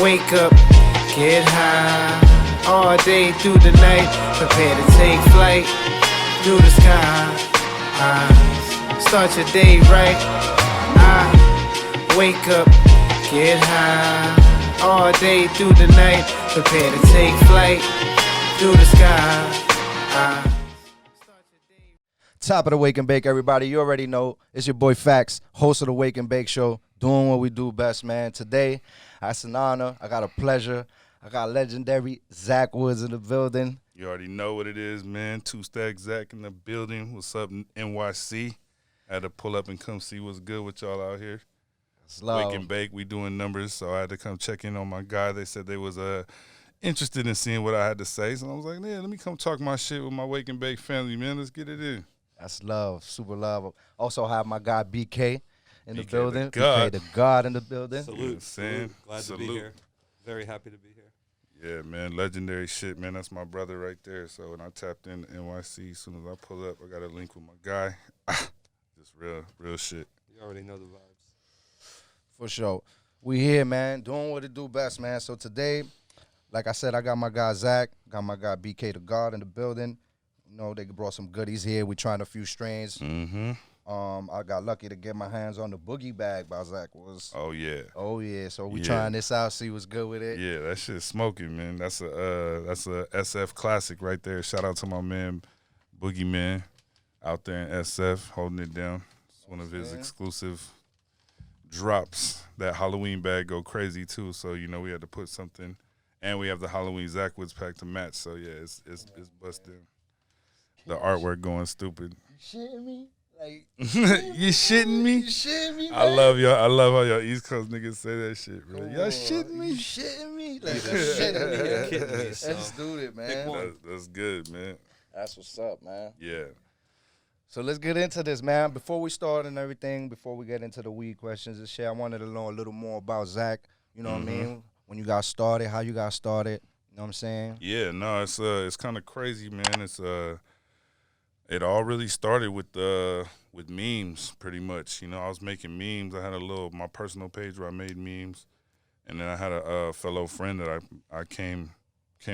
Wake up, get high, all day through the night, prepare to take flight through the sky. Start your day right. Wake up, get high, all day through the night, prepare to take flight through the sky. Top of the Wake and Bake, everybody. You already know it's your boy Fax, host of the Wake and Bake Show, doing what we do best, man. Today, it's an honor. I got a pleasure. I got legendary Zack Woods in the building. You already know what it is, man. Two-stack Zack in the building. What's up, NYC? Had to pull up and come see what's good with y'all out here. Wake and Bake, we doing numbers, so I had to come check in on my guy. They said they was interested in seeing what I had to say, so I was like, yeah, let me come talk my shit with my Wake and Bake family, man. Let's get it in. That's love, super love. Also have my guy BK in the building. BK the God in the building. Salute. Glad to be here. Very happy to be here. Yeah, man, legendary shit, man. That's my brother right there. So when I tapped in NYC, as soon as I pull up, I got a link with my guy. Just real shit. You already know the vibes. For sure. We here, man, doing what it do best, man. So today, like I said, I got my guy Zack, got my guy BK the God in the building. You know, they brought some goodies here. We trying a few strains. Mm-hmm. I got lucky to get my hands on the Boogie Bag by Zack Woods. Oh yeah. So we trying this out, see what's good with it. Yeah, that shit's smoking, man. That's a SF classic right there. Shout out to my man Boogie Man out there in SF holding it down. It's one of his exclusive drops. That Halloween bag go crazy too. So you know we had to put something, and we have the Halloween Zack Woods pack to match. So yeah, it's busted. The artwork going stupid. You shitting me? Like you shitting me? You shitting me? Man? I love y'all. I love how y'all East Coast niggas say that shit, bro. Y'all shitting me? You shitting me? Like shitting me? You're kidding me. So. Let's do it, man. That's good, man. That's what's up, man. Yeah. So let's get into this, man. Before we start and everything, before we get into the weed questions and shit, I wanted to know a little more about Zack. You know what I mean? When you got started, how you got started. You know what I'm saying? Yeah, no, it's kind of crazy, man. It all really started with memes, pretty much. You know, I was making memes. I had my personal page where I made memes, and then I had a fellow friend that I came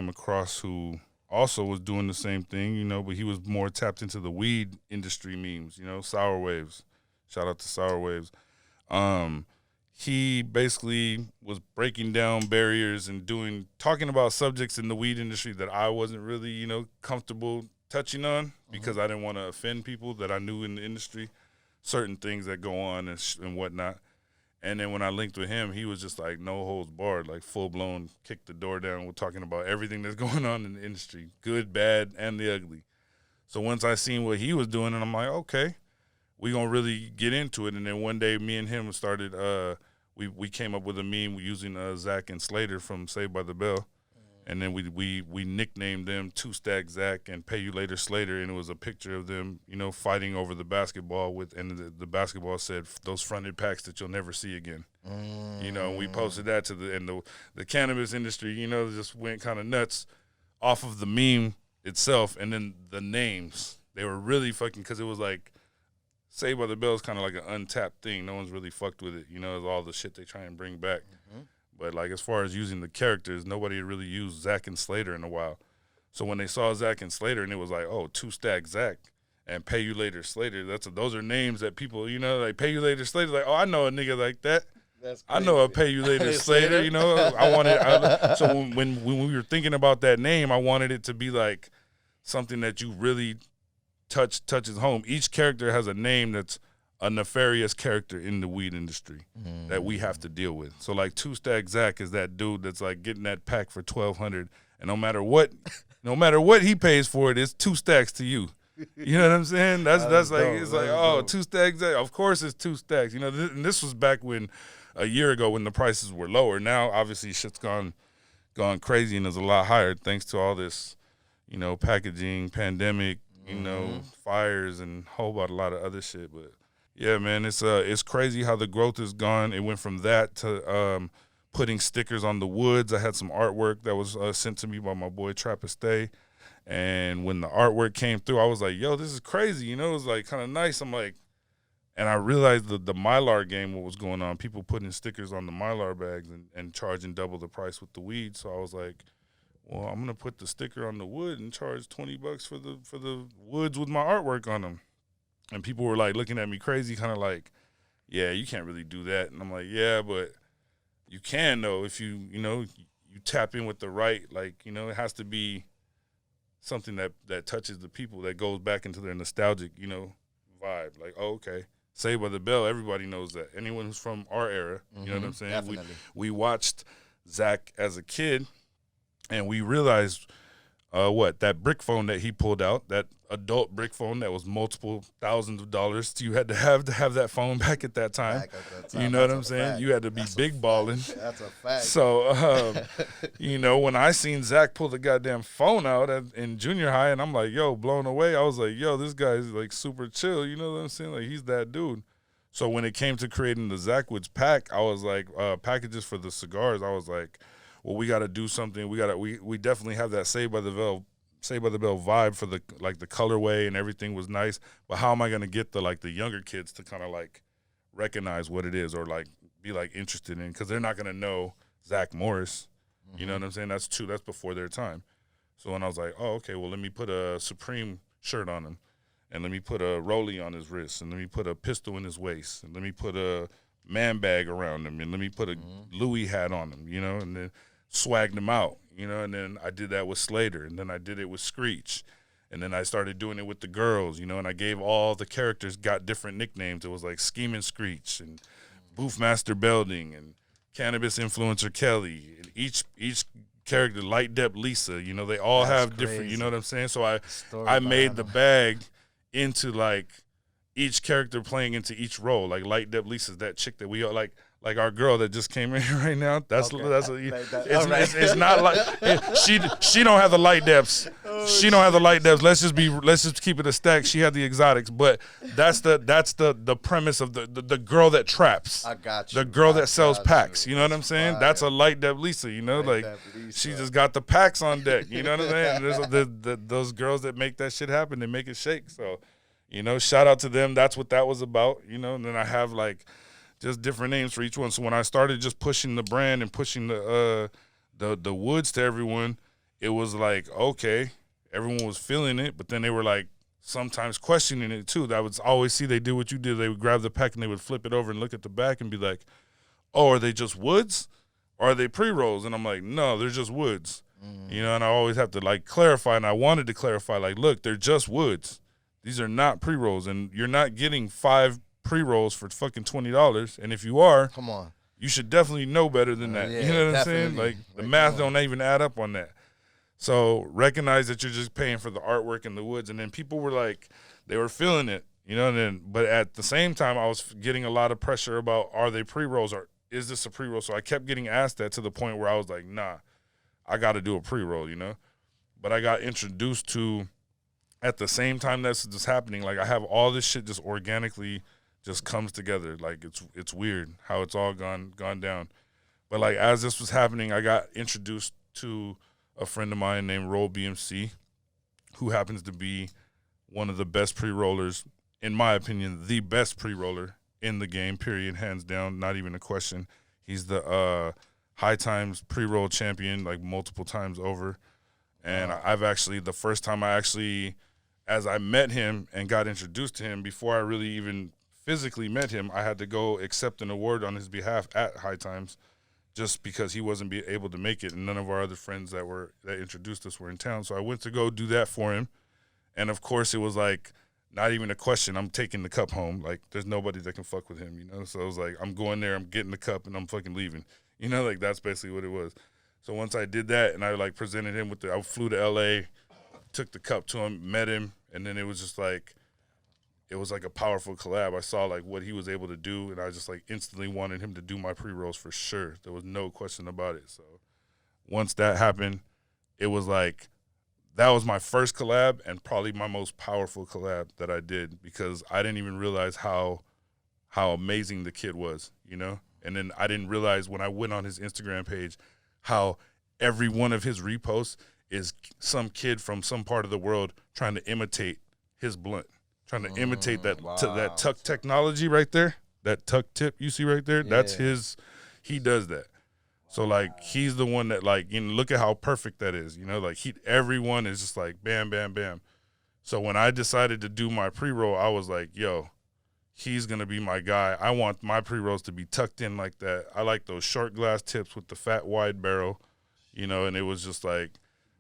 across who also was doing the same thing, you know, but he was more tapped into the weed industry memes, you know, Sour Waves. Shout out to Sour Waves. He basically was breaking down barriers and talking about subjects in the weed industry that I wasn't really, you know, comfortable touching on because I didn't want to offend people that I knew in the industry, certain things that go on and whatnot. And then when I linked with him, he was just like no holds barred, like full blown, kicked the door down. We're talking about everything that's going on in the industry, good, bad, and the ugly. So once I seen what he was doing, and I'm like, okay, we gonna really get into it. And then one day, me and him started. We came up with a meme using Zack and Slater from Saved by the Bell. And then we nicknamed them Two-Stack Zack and Pay You Later Slater, and it was a picture of them, you know, fighting over the basketball and the basketball said those fronted packs that you'll never see again. You know, and we posted that to the cannabis industry, you know, just went kind of nuts off of the meme itself, and then the names, they were really fucking, because it was like Saved by the Bell is kind of like an untapped thing. No one's really fucked with it, you know, all the shit they try and bring back. But, like, as far as using the characters, nobody had really used Zack and Slater in a while. So when they saw Zack and Slater, and it was like, oh, Two-Stack Zack and Pay You Later Slater, those are names that people, you know, like Pay You Later Slater, like, oh, I know a nigga like that. I know a Pay You Later Slater, you know. So when we were thinking about that name, I wanted it to be, like, something that you really touches home. Each character has a name that's a nefarious character in the weed industry that we have to deal with. So like Two-Stack Zack is that dude that's like getting that pack for $1,200, and no matter what he pays for it, it's 2 stacks to you. You know what I'm saying? That's like dope, it's like dope. 2 stacks Zack. Of course it's 2 stacks. You know, and this was back when a year ago when the prices were lower. Now obviously shit's gone crazy and is a lot higher thanks to all this, you know, packaging, pandemic, you know, fires and a lot of other shit, but. Yeah, man, it's crazy how the growth has gone. It went from that to putting stickers on the woods. I had some artwork that was sent to me by my boy Trappiste, and when the artwork came through, I was like, yo, this is crazy. You know, it was like kind of nice. I'm like, And I realized the Mylar game, what was going on, people putting stickers on the Mylar bags and charging double the price with the weed. So I was like, well, I'm going to put the sticker on the wood and charge $20 for the woods with my artwork on them. And people were like looking at me crazy, kind of like, yeah, you can't really do that. And I'm like, yeah, but you can though if you tap in with the right, like, it has to be something that touches the people, that goes back into their nostalgic, vibe. Like, oh, okay. Saved by the Bell, everybody knows that. Anyone who's from our era, you know what I'm saying? Definitely. We watched Zack as a kid, and we realized that brick phone that he pulled out, that adult brick phone that was multiple thousands of dollars, you had to have that phone back at that time. You know what I'm saying? You had to be big balling. That's a fact. So, when I seen Zack pull the goddamn phone out in junior high, and I'm like, yo, blown away. I was like, yo, this guy's like super chill. You know what I'm saying? Like, he's that dude. So when it came to creating the Zack Woods pack, I was like, packages for the cigars, I was like, well, we got to do something. We definitely have that Saved by the Bell vibe for the colorway, and everything was nice. But how am I going to get the younger kids to kind of like recognize what it is, or like be like interested in, because they're not going to know Zach Morris. You know what I'm saying? That's before their time. So when I was like, oh, okay, well, let me put a Supreme shirt on him, and let me put a rollie on his wrist, and let me put a pistol in his waist, and let me put a man bag around him, and let me put a Louis hat on him, and then swagged him out, and then I did that with Slater, and then I did it with Screech, and then I started doing it with the girls, and I gave all the characters got different nicknames. It was like Scheming Screech and Boofmaster Belding and Cannabis Influencer Kelly, and each character, Light Dep Lisa, they all have different, you know what I'm saying? So I made the bag into like each character playing into each role. Like Light Dep Lisa's that chick that we all like our girl that just came in right now. It's not like she don't have the light depths. She don't have the light depths. Let's just keep it a stack. She had the exotics, but that's the premise of the girl that traps. I got you. The girl that sells packs. You know what I'm saying? That's a Light Dep Lisa. She just got the packs on deck. You know what I'm saying? There's those girls that make that shit happen. They make it shake. So, shout out to them. That's what that was about. And then I have like just different names for each one. So when I started just pushing the brand and pushing the woods to everyone, it was like, okay, everyone was feeling it, but then they were like sometimes questioning it too. I would always see they do what you did. They would grab the pack and they would flip it over and look at the back and be like, oh, are they just woods? Or are they pre-rolls? And I'm like, no, they're just woods. And I always have to like clarify, and I wanted to clarify, like, look, they're just woods. These are not pre-rolls, and you're not getting 5 pre-rolls for fucking $20, and if you are, come on, you should definitely know better than that. You know what I'm saying? Like, the math don't even add up on that. So recognize that you're just paying for the artwork in the woods, and then people were like, they were feeling it, but at the same time, I was getting a lot of pressure about, are they pre-rolls, or is this a pre-roll? So I kept getting asked that, to the point where I was like, nah, I got to do a pre-roll, But I got introduced to, at the same time that's just happening, like, I have all this shit just organically just comes together. Like, it's weird how it's all gone down. But like, as this was happening, I got introduced to a friend of mine named Roll BMC, who happens to be one of the best pre-rollers, in my opinion, the best pre-roller in the game, period, hands down, not even a question. He's the High Times pre-roll champion, like, multiple times over. And I've actually, the first time as I met him and got introduced to him, before I really even physically met him, I had to go accept an award on his behalf at High Times, just because he wasn't able to make it, and none of our other friends that introduced us were in town. So I went to go do that for him, and of course it was like not even a question. I'm taking the cup home. Like, there's nobody that can fuck with him, So it was like, I'm going there, I'm getting the cup, and I'm fucking leaving. Like, that's basically what it was. So once I did that, and I like presented him with I flew to LA, took the cup to him, met him, and then it was just like, it was like a powerful collab. I saw like what he was able to do, and I just like instantly wanted him to do my pre-rolls for sure. There was no question about it. So once that happened, it was like, that was my first collab, and probably my most powerful collab that I did, because I didn't even realize how amazing the kid was, And then I didn't realize when I went on his Instagram page how every one of his reposts is some kid from some part of the world trying to imitate his blunt, trying to imitate that wow. that tuck technology right there. That tuck tip you see right there. That's his. He does that. So like he's the one that like, you know, look at how perfect that is. You know, like everyone is just like bam, bam, bam. So when I decided to do my pre-roll, I was like, yo, he's gonna be my guy. I want my pre-rolls to be tucked in like that. I like those short glass tips with the fat wide barrel, you know. And it was just like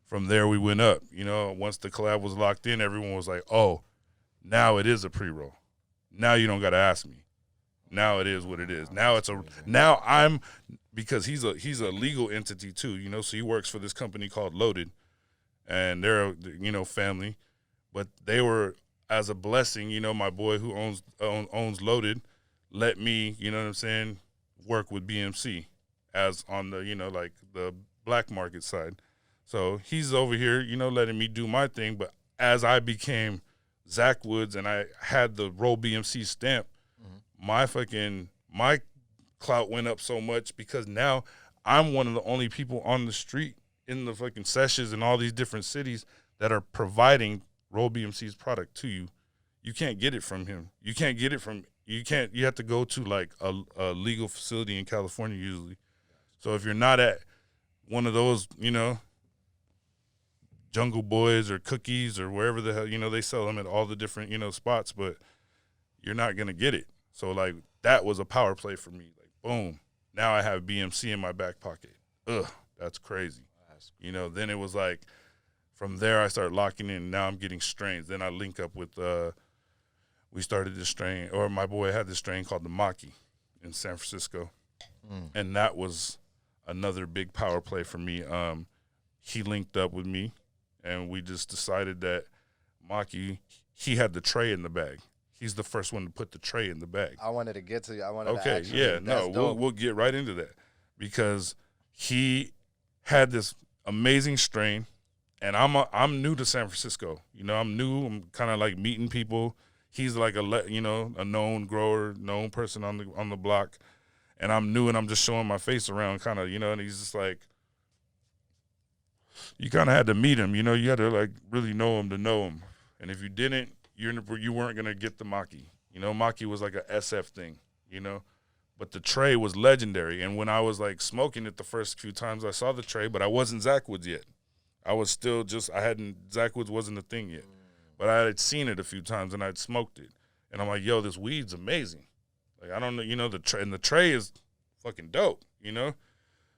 from there we went up. You know, once the collab was locked in, everyone was like, oh, now it is a pre-roll. Now you don't gotta ask me. Now it is what it is. Now I'm, because he's a legal entity too, you know, so he works for this company called Loaded, and they're, you know, family, but they were, as a blessing, you know, my boy who owns Loaded let me, you know what I'm saying, work with BMC as on the, you know, like the black market side. So he's over here, you know, letting me do my thing, but as I became Zack Woods and I had the Roll BMC stamp, my clout went up so much because now I'm one of the only people on the street in the fucking sessions in all these different cities that are providing Roll BMC's product to you. You can't get it from him. You have to go to like a legal facility in California usually. So if you're not at one of those, you know, Jungle Boys or Cookies or wherever the hell, you know, they sell them at all the different, you know, spots, but you're not going to get it. So, like, that was a power play for me. Like, boom. Now I have BMC in my back pocket. Ugh, that's crazy. You know, then it was like, from there I started locking in. Now I'm getting strains. Then I link up with, we started this strain, or my boy had this strain called the Maki in San Francisco. And that was another big power play for me. He linked up with me, and we just decided that Maki, he had the tray in the bag. He's the first one to put the tray in the bag. I wanted to get to you. We'll get right into that because he had this amazing strain, and I'm new to San Francisco. You know, I'm new. I'm kind of like meeting people. He's like a known grower, known person on the block, and I'm new, and I'm just showing my face around, kind of, you know. And he's just like, you kind of had to meet him. You know, you had to like really know him to know him, and if you didn't, you weren't going to get the Maki. You know, Maki was like a SF thing, you know. But the tray was legendary. And when I was, like, smoking it the first few times I saw the tray, but I wasn't Zack Woods yet. I was still Zack Woods wasn't a thing yet. But I had seen it a few times, and I'd smoked it. And I'm like, yo, this weed's amazing. Like, I don't know, you know, the tray is fucking dope, you know.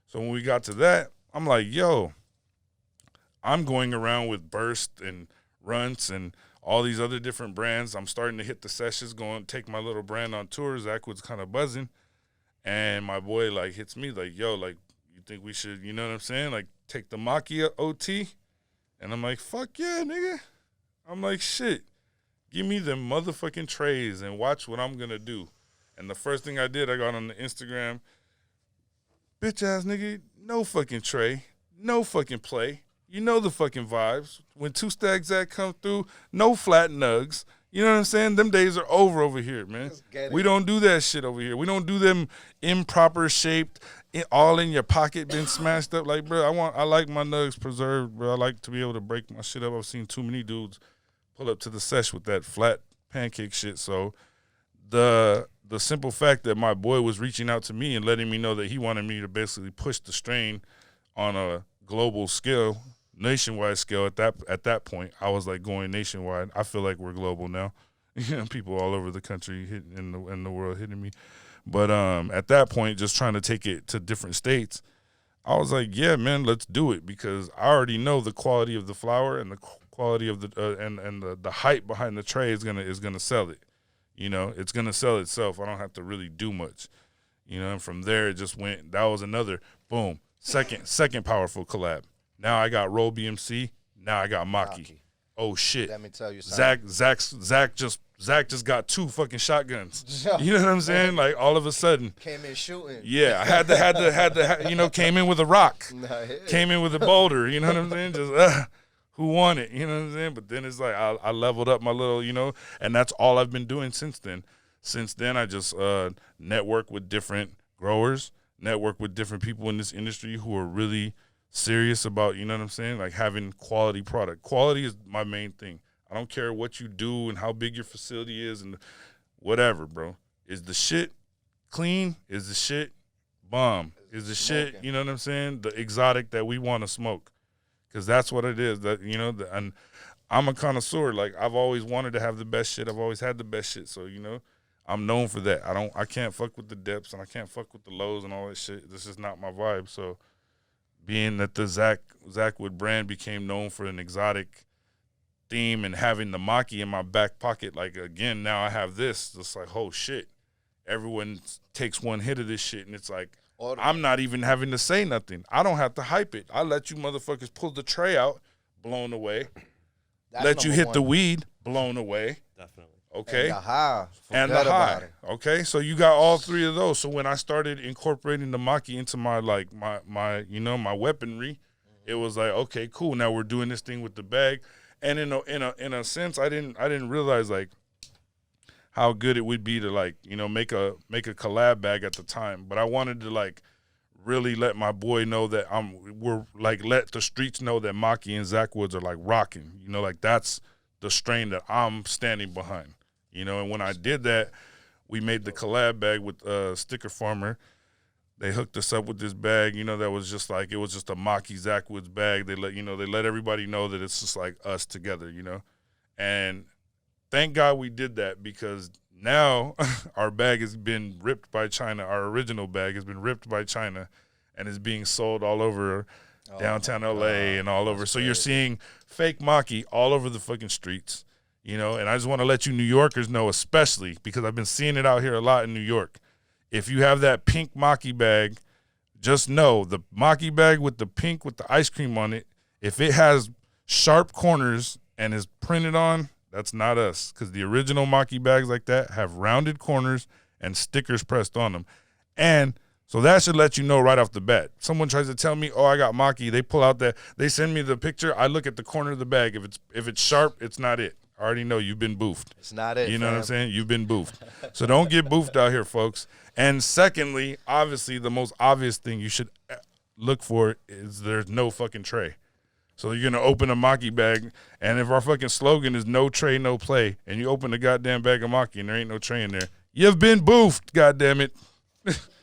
So when we got to that, I'm like, yo, I'm going around with Burst and Runts and all these other different brands. I'm starting to hit the sessions, going take my little brand on tour. Zack was kind of buzzing, and my boy like hits me like, "Yo, like, you think we should, you know what I'm saying? Like, take the Maki OT?" And I'm like, "Fuck yeah, nigga!" I'm like, "Shit, give me them motherfucking trays and watch what I'm gonna do." And the first thing I did, I got on the Instagram, bitch ass nigga, no fucking tray, no fucking play. You know the fucking vibes. When 2 Stack Zack come through, no flat nugs. You know what I'm saying? Them days are over here, man. We don't do that shit over here. We don't do them improper shaped, all in your pocket, been smashed up. Like, bro, I like my nugs preserved, bro. I like to be able to break my shit up. I've seen too many dudes pull up to the sesh with that flat pancake shit. So the simple fact that my boy was reaching out to me and letting me know that he wanted me to basically push the strain on a global scale, nationwide scale at that point, I was like going nationwide. I feel like we're global now. You know, people all over the country in the world hitting me. But at that point, just trying to take it to different states, I was like, yeah, man, let's do it, because I already know the quality of the flower and the quality of the and the hype behind the tray is gonna sell it. You know, it's gonna sell itself. I don't have to really do much. You know, and from there it just went. That was another boom. Second powerful collab. Now I got Roll BMC. Now I got Maki. Oh shit! Let me tell you something. Zack just got 2 fucking shotguns. You know what I'm saying? Like, all of a sudden came in shooting. Yeah, I had to you know, came in with a rock. Came in with a boulder. You know what I'm saying? Just who won it? You know what I'm saying? But then it's like I leveled up my little, you know, and that's all I've been doing since then. Since then, I just network with different growers, network with different people in this industry who are really serious about, you know what I'm saying, like having quality product. Quality is my main thing. I don't care what you do and how big your facility is and whatever, bro. Is the shit clean? Is the shit bomb? Is the shit, you know what I'm saying? The exotic that we want to smoke. Because that's what it is. That, you know, and I'm a connoisseur. Like, I've always wanted to have the best shit. I've always had the best shit. So, you know, I'm known for that. I can't fuck with the depths and I can't fuck with the lows and all that shit. This is not my vibe. So, being that the Zack Wood brand became known for an exotic theme and having the Maki in my back pocket, like, again, now I have this. It's like, oh, shit. Everyone takes one hit of this shit, and it's like, I'm not even having to say nothing. I don't have to hype it. I let you motherfuckers pull the tray out, blown away. Let you hit the weed, blown away. Definitely. Okay. And the high. Okay. So you got all three of those. So when I started incorporating the Maki into my you know, my weaponry, it was like, okay, cool. Now we're doing this thing with the bag. And in a sense, I didn't realize like how good it would be to, like, you know, make a collab bag at the time. But I wanted to, like, really let my boy know that let the streets know that Maki and Zack Woods are, like, rocking. You know, like, that's the strain that I'm standing behind. You know, and when I did that, we made the collab bag with Sticker Farmer. They hooked us up with this bag, you know, that was just like, it was just a Maki Zack Woods bag. They let everybody know that it's just like us together, you know. And thank God we did that, because now our bag has been ripped by China. Our original bag has been ripped by China and is being sold all over downtown LA and all over. So you're seeing fake Maki all over the fucking streets, you know. And I just want to let you New Yorkers know, especially because I've been seeing it out here a lot in New York. If you have that pink Maki bag, just know the Maki bag with the pink with the ice cream on it, if it has sharp corners and is printed on, that's not us, because the original Maki bags like that have rounded corners and stickers pressed on them. And so that should let you know right off the bat. Someone tries to tell me, oh, I got Maki. They pull out they send me the picture. I look at the corner of the bag. If it's sharp, it's not it. I already know you've been boofed. It's not it, You know fam. what I'm saying? You've been boofed. So don't get boofed out here, folks. And secondly, obviously, the most obvious thing you should look for is there's no fucking tray. So you're going to open a Maki bag, and if our fucking slogan is no tray, no play, and you open a goddamn bag of Maki and there ain't no tray in there, you've been boofed, goddammit.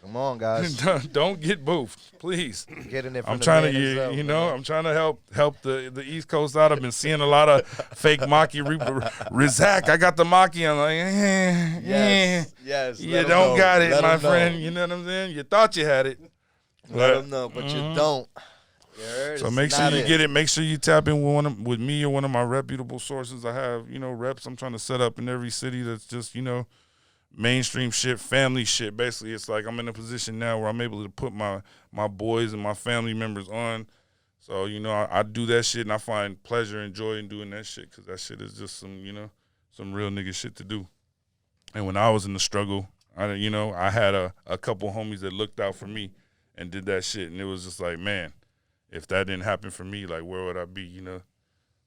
Come on, guys. Don't get boofed, please. Getting it from I'm the trying man to, himself, you know, man. I'm trying to help the East Coast out. I've been seeing a lot of fake Maki. Zack, I got the Maki. I'm like, Yes. You don't got it, my friend. You know what I'm saying? You thought you had it. Let them know, but you don't. So make sure you get it. Make sure you tap in with me or one of my reputable sources. I have, you know, reps I'm trying to set up in every city that's just, you know, mainstream shit, family shit. Basically, it's like I'm in a position now where I'm able to put my boys and my family members on. So, you know, I do that shit, and I find pleasure and joy in doing that shit, because that shit is just some, you know, some real nigga shit to do. And when I was in the struggle, I had a couple homies that looked out for me and did that shit, and it was just like, man, if that didn't happen for me, like, where would I be, you know?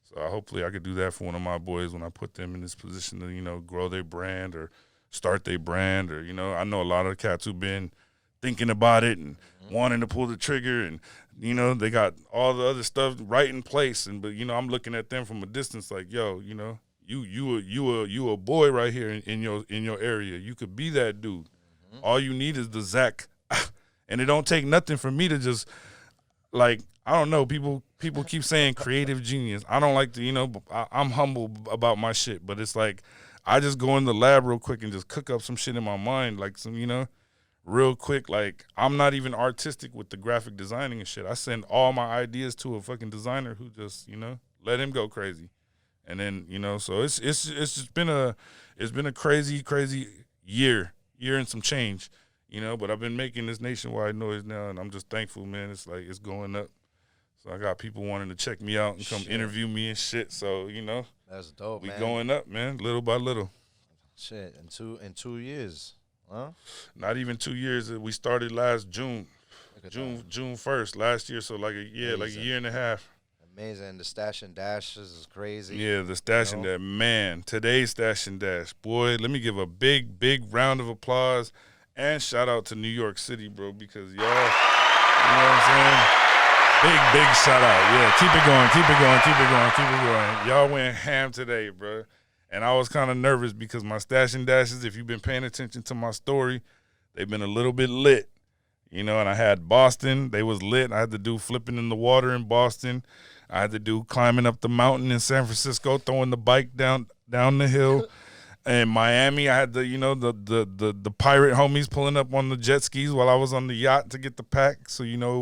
So hopefully I could do that for one of my boys when I put them in this position to, you know, grow their brand or start their brand, or, you know, I know a lot of the cats who've been thinking about it and wanting to pull the trigger, and, you know, they got all the other stuff right in place, but, you know, I'm looking at them from a distance like, yo, you know, you a boy right here in your area. You could be that dude. All you need is the Zack. And it don't take nothing for me to just, like, I don't know, people keep saying creative genius. I don't like to, you know, I'm humble about my shit, but it's like I just go in the lab real quick and just cook up some shit in my mind, like some, you know, real quick. Like, I'm not even artistic with the graphic designing and shit. I send all my ideas to a fucking designer who just, you know, let him go crazy. And then, you know, so it's just been a crazy year and some change, you know, but I've been making this nationwide noise now, and I'm just thankful, man. It's like, it's going up. So I got people wanting to check me out and come interview me and shit. So, you know, that's dope, we man. going up, man, little by little. Shit, in 2 years, huh? Not even 2 years. We started last June 1st last year. So like a year and a half. Amazing. The Stash and Dashes is crazy. Yeah, the Stash and Dash. Man, today's Stash and Dash. Boy, let me give a big round of applause and shout out to New York City, bro, because y'all, you know what I'm saying? Big shout out. Yeah, keep it going, keep it going, keep it going, keep it going. Y'all went ham today, bro. And I was kind of nervous because my stash and dashes, if you've been paying attention to my story, they've been a little bit lit. You know, and I had Boston. They was lit. I had to do flipping in the water in Boston. I had to do climbing up the mountain in San Francisco, throwing the bike down the hill. In Miami, I had the pirate homies pulling up on the jet skis while I was on the yacht to get the pack. So, you know,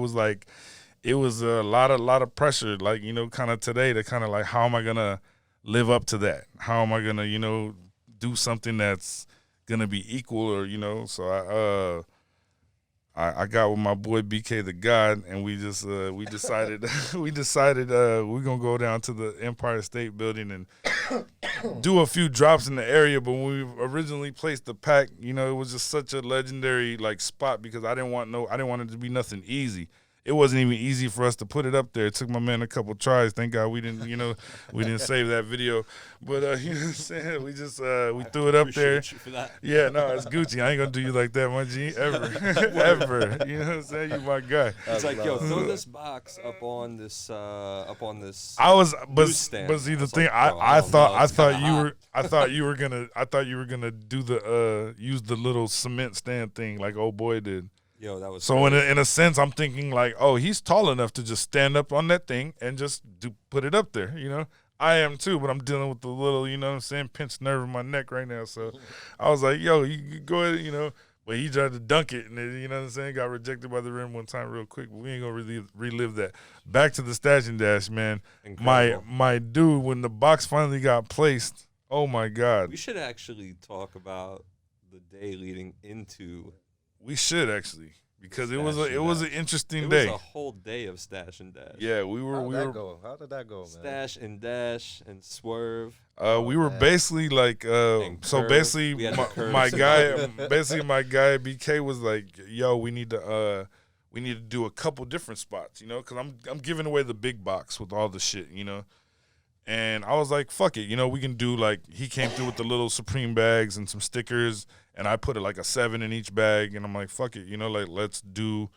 it was a lot of pressure, like, you know, kind of today to kind of like, how am I going to live up to that? How am I going to, you know, do something that's going to be equal or, you know, so I got with my boy BK the God, and we decided we're gonna go down to the Empire State Building and do a few drops in the area. But when we originally placed the pack, you know, it was just such a legendary like spot because I didn't want it to be nothing easy. It wasn't even easy for us to put it up there. It took my man a couple tries. Thank God we didn't save that video. But you know what I'm saying? We just we threw it up there. You for that. Yeah, no, it's Gucci. I ain't gonna do you like that, my G, ever. Ever. You know what I'm saying? You my guy. It's like, yo, throw this box up on this I was newsstand. but see the was thing, like, bro, I don't know, it's thought kinda you were gonna do the use the little cement stand thing like old boy did. Yo, that was So in a sense, I'm thinking like, oh, he's tall enough to just stand up on that thing and just put it up there, you know. I am too, but I'm dealing with the little, you know what I'm saying, pinched nerve in my neck right now. So I was like, yo, you go ahead, you know. But he tried to dunk it, and it, you know what I'm saying, got rejected by the rim one time real quick. But we ain't gonna relive that. Back to the stash and dash, man. Incredible. My dude, when the box finally got placed, oh my God. We should actually talk about the day leading into. We should actually, because it was an interesting It day. was a whole day of stash and dash. Yeah, we were. How did that go, man? Stash and dash and swerve. We were basically like, so curve. basically, We had the curves. my guy BK was like, yo, we need to do a couple different spots, you know, because I'm giving away the big box with all the shit, you know. And I was like, fuck it, you know, we can do like, he came through with the little Supreme bags and some stickers, and I put like a 7 in each bag, and I'm like, fuck it, you know, like let's do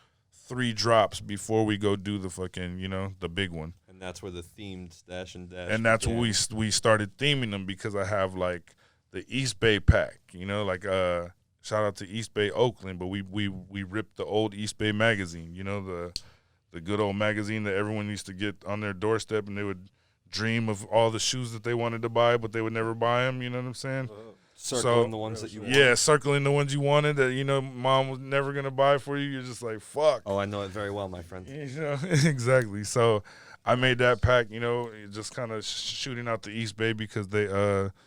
3 drops before we go do the fucking, you know, the big one. And that's where the themed stash and dash. And that's began. when we started theming them, because I have like the East Bay pack, you know, like shout out to East Bay Oakland, but we ripped the old East Bay magazine, you know, the good old magazine that everyone used to get on their doorstep, and they would dream of all the shoes that they wanted to buy, but they would never buy them. You know what I'm saying? Circling the ones that you want. Yeah, circling the ones you wanted that, you know, mom was never gonna buy for you. You're just like, fuck. Oh, I know it very well, my friend. You know, exactly. So I made that pack, you know, just kind of shooting out the East Bay, because they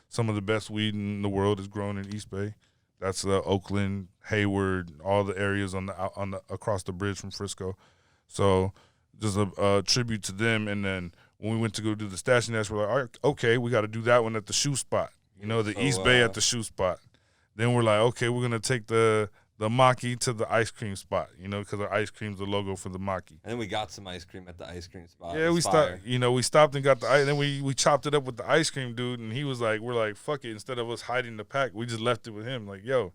some of the best weed in the world is grown in East Bay. That's Oakland, Hayward, all the areas on the across the bridge from Frisco. So just a tribute to them. And then when we went to go do the stash and dash, we're like, all right, okay, we got to do that one at the shoe spot. You know, the East Bay at the shoe spot. Then we're like, okay, we're gonna take the Maki to the ice cream spot. You know, because our ice cream's the logo for the Maki. And then we got some ice cream at the ice cream spot. Yeah, we stopped. You know, we stopped and got the ice. Then we chopped it up with the ice cream dude, and he was like, we're like, fuck it. Instead of us hiding the pack, we just left it with him. Like, yo,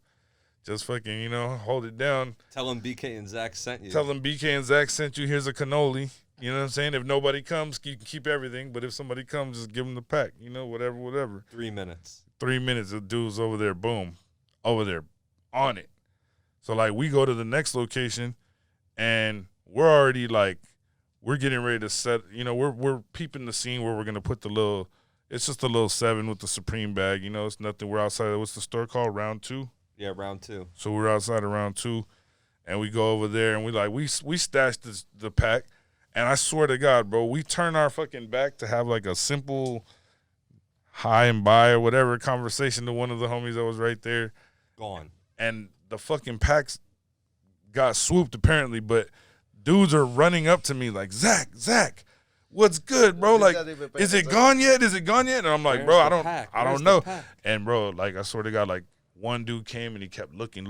just fucking, you know, hold it down. Tell them BK and Zack sent you. Tell them BK and Zack sent you. Here's a cannoli. You know what I'm saying? If nobody comes, you can keep everything. But if somebody comes, just give them the pack. You know, whatever. 3 minutes. 3 minutes, the dude's over there, boom, over there, on it. So, like, we go to the next location, and we're already, like, we're getting ready to set, you know, we're peeping the scene where we're going to put the little, it's just a little 7 with the Supreme bag, you know, it's nothing. We're outside, what's the store called, Round 2? Yeah, round 2. So we're outside of Round 2, and we go over there, and we stashed the pack, and I swear to God, bro, we turn our fucking back to have, like, a simple hi and bye or whatever conversation to one of the homies that was right there. Gone. And the fucking packs got swooped apparently, but dudes are running up to me like, Zack, what's good, bro? Like, is it gone yet? And I'm like, bro, I don't know. And bro, like, I swear to God, like, one dude came and he kept looking.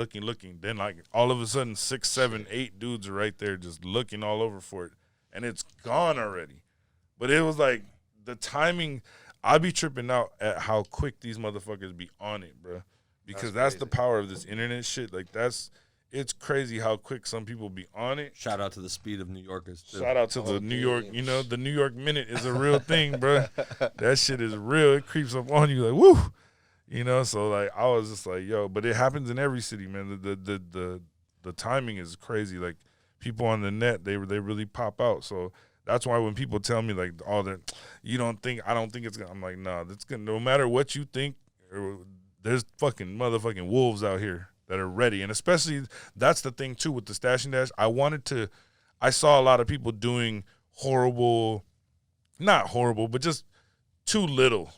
Then like all of a sudden 6, 7, 8 dudes are right there just looking all over for it. And it's gone already. But it was like the timing. I be tripping out at how quick these motherfuckers be on it, bro. Because that's the power of this internet shit. Like, it's crazy how quick some people be on it. Shout out to the speed of New Yorkers, too. Shout out to the New York, the New York Minute is a real thing, bro. That shit is real. It creeps up on you like, woo. So like I was just like, yo, but it happens in every city, man. The timing is crazy. Like people on the net, they really pop out. So that's why when people tell me like all that, I don't think it's gonna. I'm like, nah, that's gonna. No matter what you think, there's fucking motherfucking wolves out here that are ready. And especially that's the thing too with the Stash and Dash. I saw a lot of people doing not horrible, but just too little.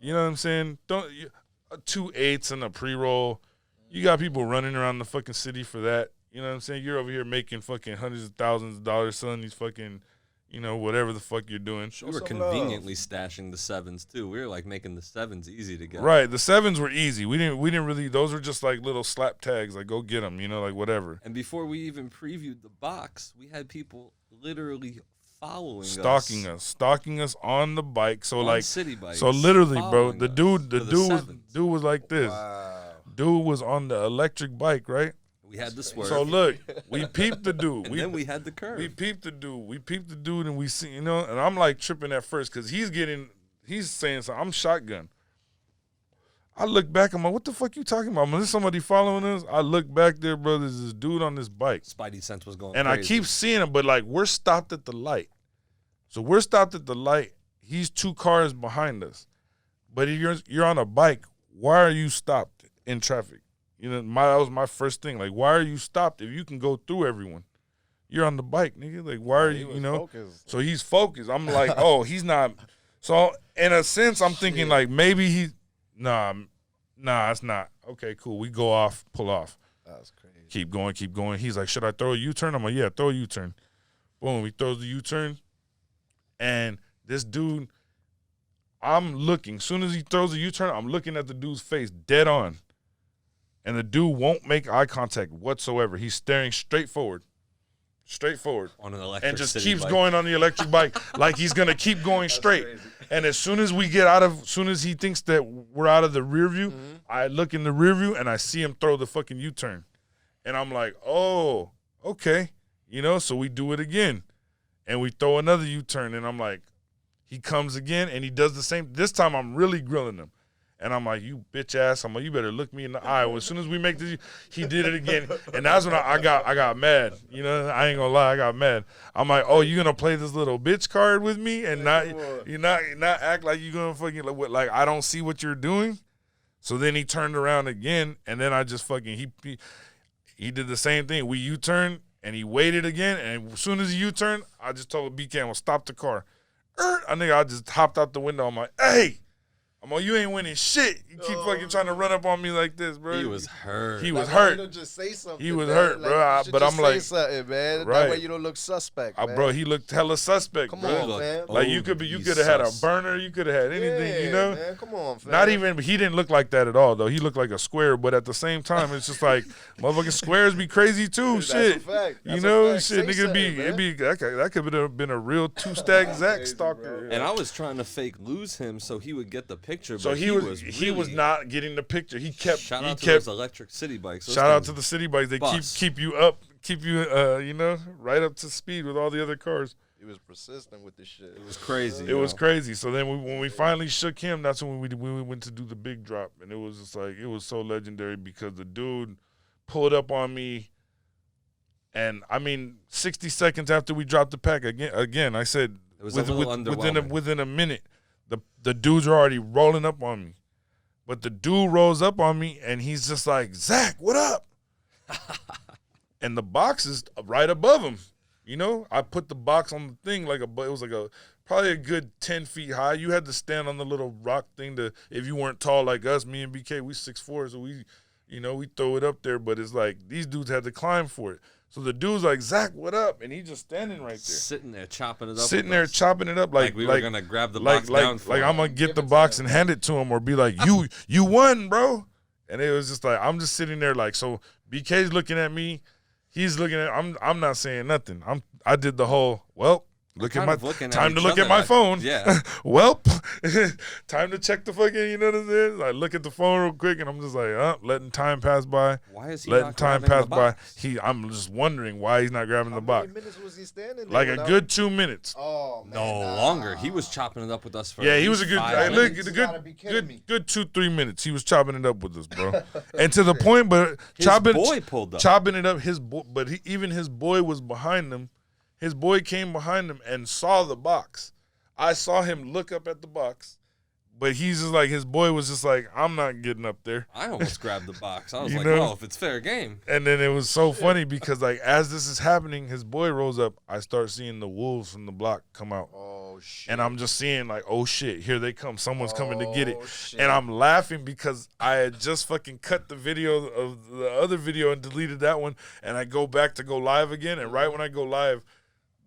You know what I'm saying? 2 8s and a pre-roll. You got people running around the fucking city for that. You know what I'm saying? You're over here making fucking hundreds of thousands of dollars selling these fucking, whatever the fuck you're doing. We were conveniently stashing the 7s too. We were like making the 7s easy to get. Right, the 7s were easy. We didn't really. Those were just like little slap tags. Like go get them. Like whatever. And before we even previewed the box, we had people literally following stalking us on the bike. So on like city bikes. So literally, bro, the following dude was like this. Wow. Dude was on the electric bike, right? We had the swerve. So look, we peeped the dude. And then we had the curve. We peeped the dude, and we see, and I'm like tripping at first because he's saying something. I'm shotgun. I look back, I'm like, what the fuck you talking about? Is somebody following us? I look back there, bro, there's this dude on this bike. Spidey sense was going and crazy. I keep seeing him, but like we're stopped at the light. So we're stopped at the light. He's 2 cars behind us. But if you're on a bike, why are you stopped in traffic? That was my first thing. Like, why are you stopped if you can go through everyone? You're on the bike, nigga. Like, why are you, focused. So he's focused. I'm like, oh, he's not. So in a sense, I'm thinking like maybe nah, it's not. Okay, cool. We go off, pull off. That's crazy. Keep going. He's like, should I throw a U-turn? I'm like, yeah, throw a U-turn. Boom, he throws the U-turn. And this dude, I'm looking. Soon as he throws a U-turn, I'm looking at the dude's face dead on. And the dude won't make eye contact whatsoever. He's staring straight forward. On an electric and just city keeps bike. going on the electric bike like he's going to keep going straight. Crazy. And as soon as he thinks that we're out of the rear view, I look in the rear view and I see him throw the fucking U-turn. And I'm like, oh, okay. So we do it again. And we throw another U-turn, and I'm like, he comes again, and he does the same. This time, I'm really grilling him. And I'm like, you bitch ass. I'm like, you better look me in the eye. Well, as soon as we make this, he did it again. And that's when I got mad. I ain't gonna lie, I got mad. I'm like, oh, you gonna play this little bitch card with me and not act like you gonna fucking like I don't see what you're doing. So then he turned around again, and then I just fucking he did the same thing. We U-turned. And he waited again, and as soon as he U-turned, I just told BK, well, stop the car. I just hopped out the window. I'm like, hey. I'm like, you ain't winning shit. You keep fucking trying to run up on me like this, bro. He was hurt. He was hurt. Just say something. He was hurt, bro. But I'm like, say something, man. Right. That way you don't look suspect, man. Bro, he looked hella suspect, Come bro. on, man. Like you could have had a burner, you could have had anything, Man, come on, fam. Not even. He didn't look like that at all, though. He looked like a square, but at the same time, it's just like motherfucking squares be crazy too. That's shit, a fact. That's shit, a fact. nigga be that could have been a real 2-stack Zack stalker. And I was trying to fake lose him so he would get the picture. So but he was not getting the picture. He kept. Shout out to those electric city bikes. Shout out to the city bikes. They bust. keep you up, right up to speed with all the other cars. He was persistent with this shit. It was crazy. It was crazy. So then when we finally shook him, that's when we went to do the big drop, and it was just like it was so legendary because the dude pulled up on me, and 60 seconds after we dropped the pack again, I said it was a little underwhelming. within a minute, the dudes are already rolling up on me. But the dude rolls up on me, and he's just like, Zack, what up? And the box is right above him. I put the box on the thing it was probably a good 10 feet high. You had to stand on the little rock thing if you weren't tall like us. Me and BK, we 6'4", so we throw it up there. But it's like these dudes had to climb for it. So the dude's like, Zack, what up? And he's just standing right there. Sitting there chopping it up. Like we were going to grab the box down for Like him. I'm going to get the box and hand it to him or be like, you won, bro. And it was just like, I'm just sitting there like, so BK's looking at me. He's looking at, I'm not saying nothing. I did the whole, well, Time to look at my phone. Yeah. Well, time to check the fucking, you know what I'm saying? I look at the phone real quick and I'm just like, letting time pass by. Why is he letting not time grabbing pass the by? box? I'm just wondering why he's not grabbing the box. How many minutes was he standing there? Like a good 2 minutes. Oh, man. No, longer. He was chopping it up with us for Yeah, at he was a least good, 5 look, minutes. You gotta be kidding me. good 2-3 minutes. He was chopping it up with us, bro. And to the point, but His boy pulled up. chopping it up. Even his boy was behind him. His boy came behind him and saw the box. I saw him look up at the box, but he's just like, his boy was just like, I'm not getting up there. I almost grabbed the box. I was You like, know? well, if it's fair game. And then it was so funny because like as this is happening, his boy rolls up. I start seeing the wolves from the block come out. Oh, shit. And I'm just seeing like, oh shit, here they come. Someone's coming to get it. Shit. And I'm laughing because I had just fucking cut the video of the other video and deleted that one. And I go back to go live again. And right when I go live,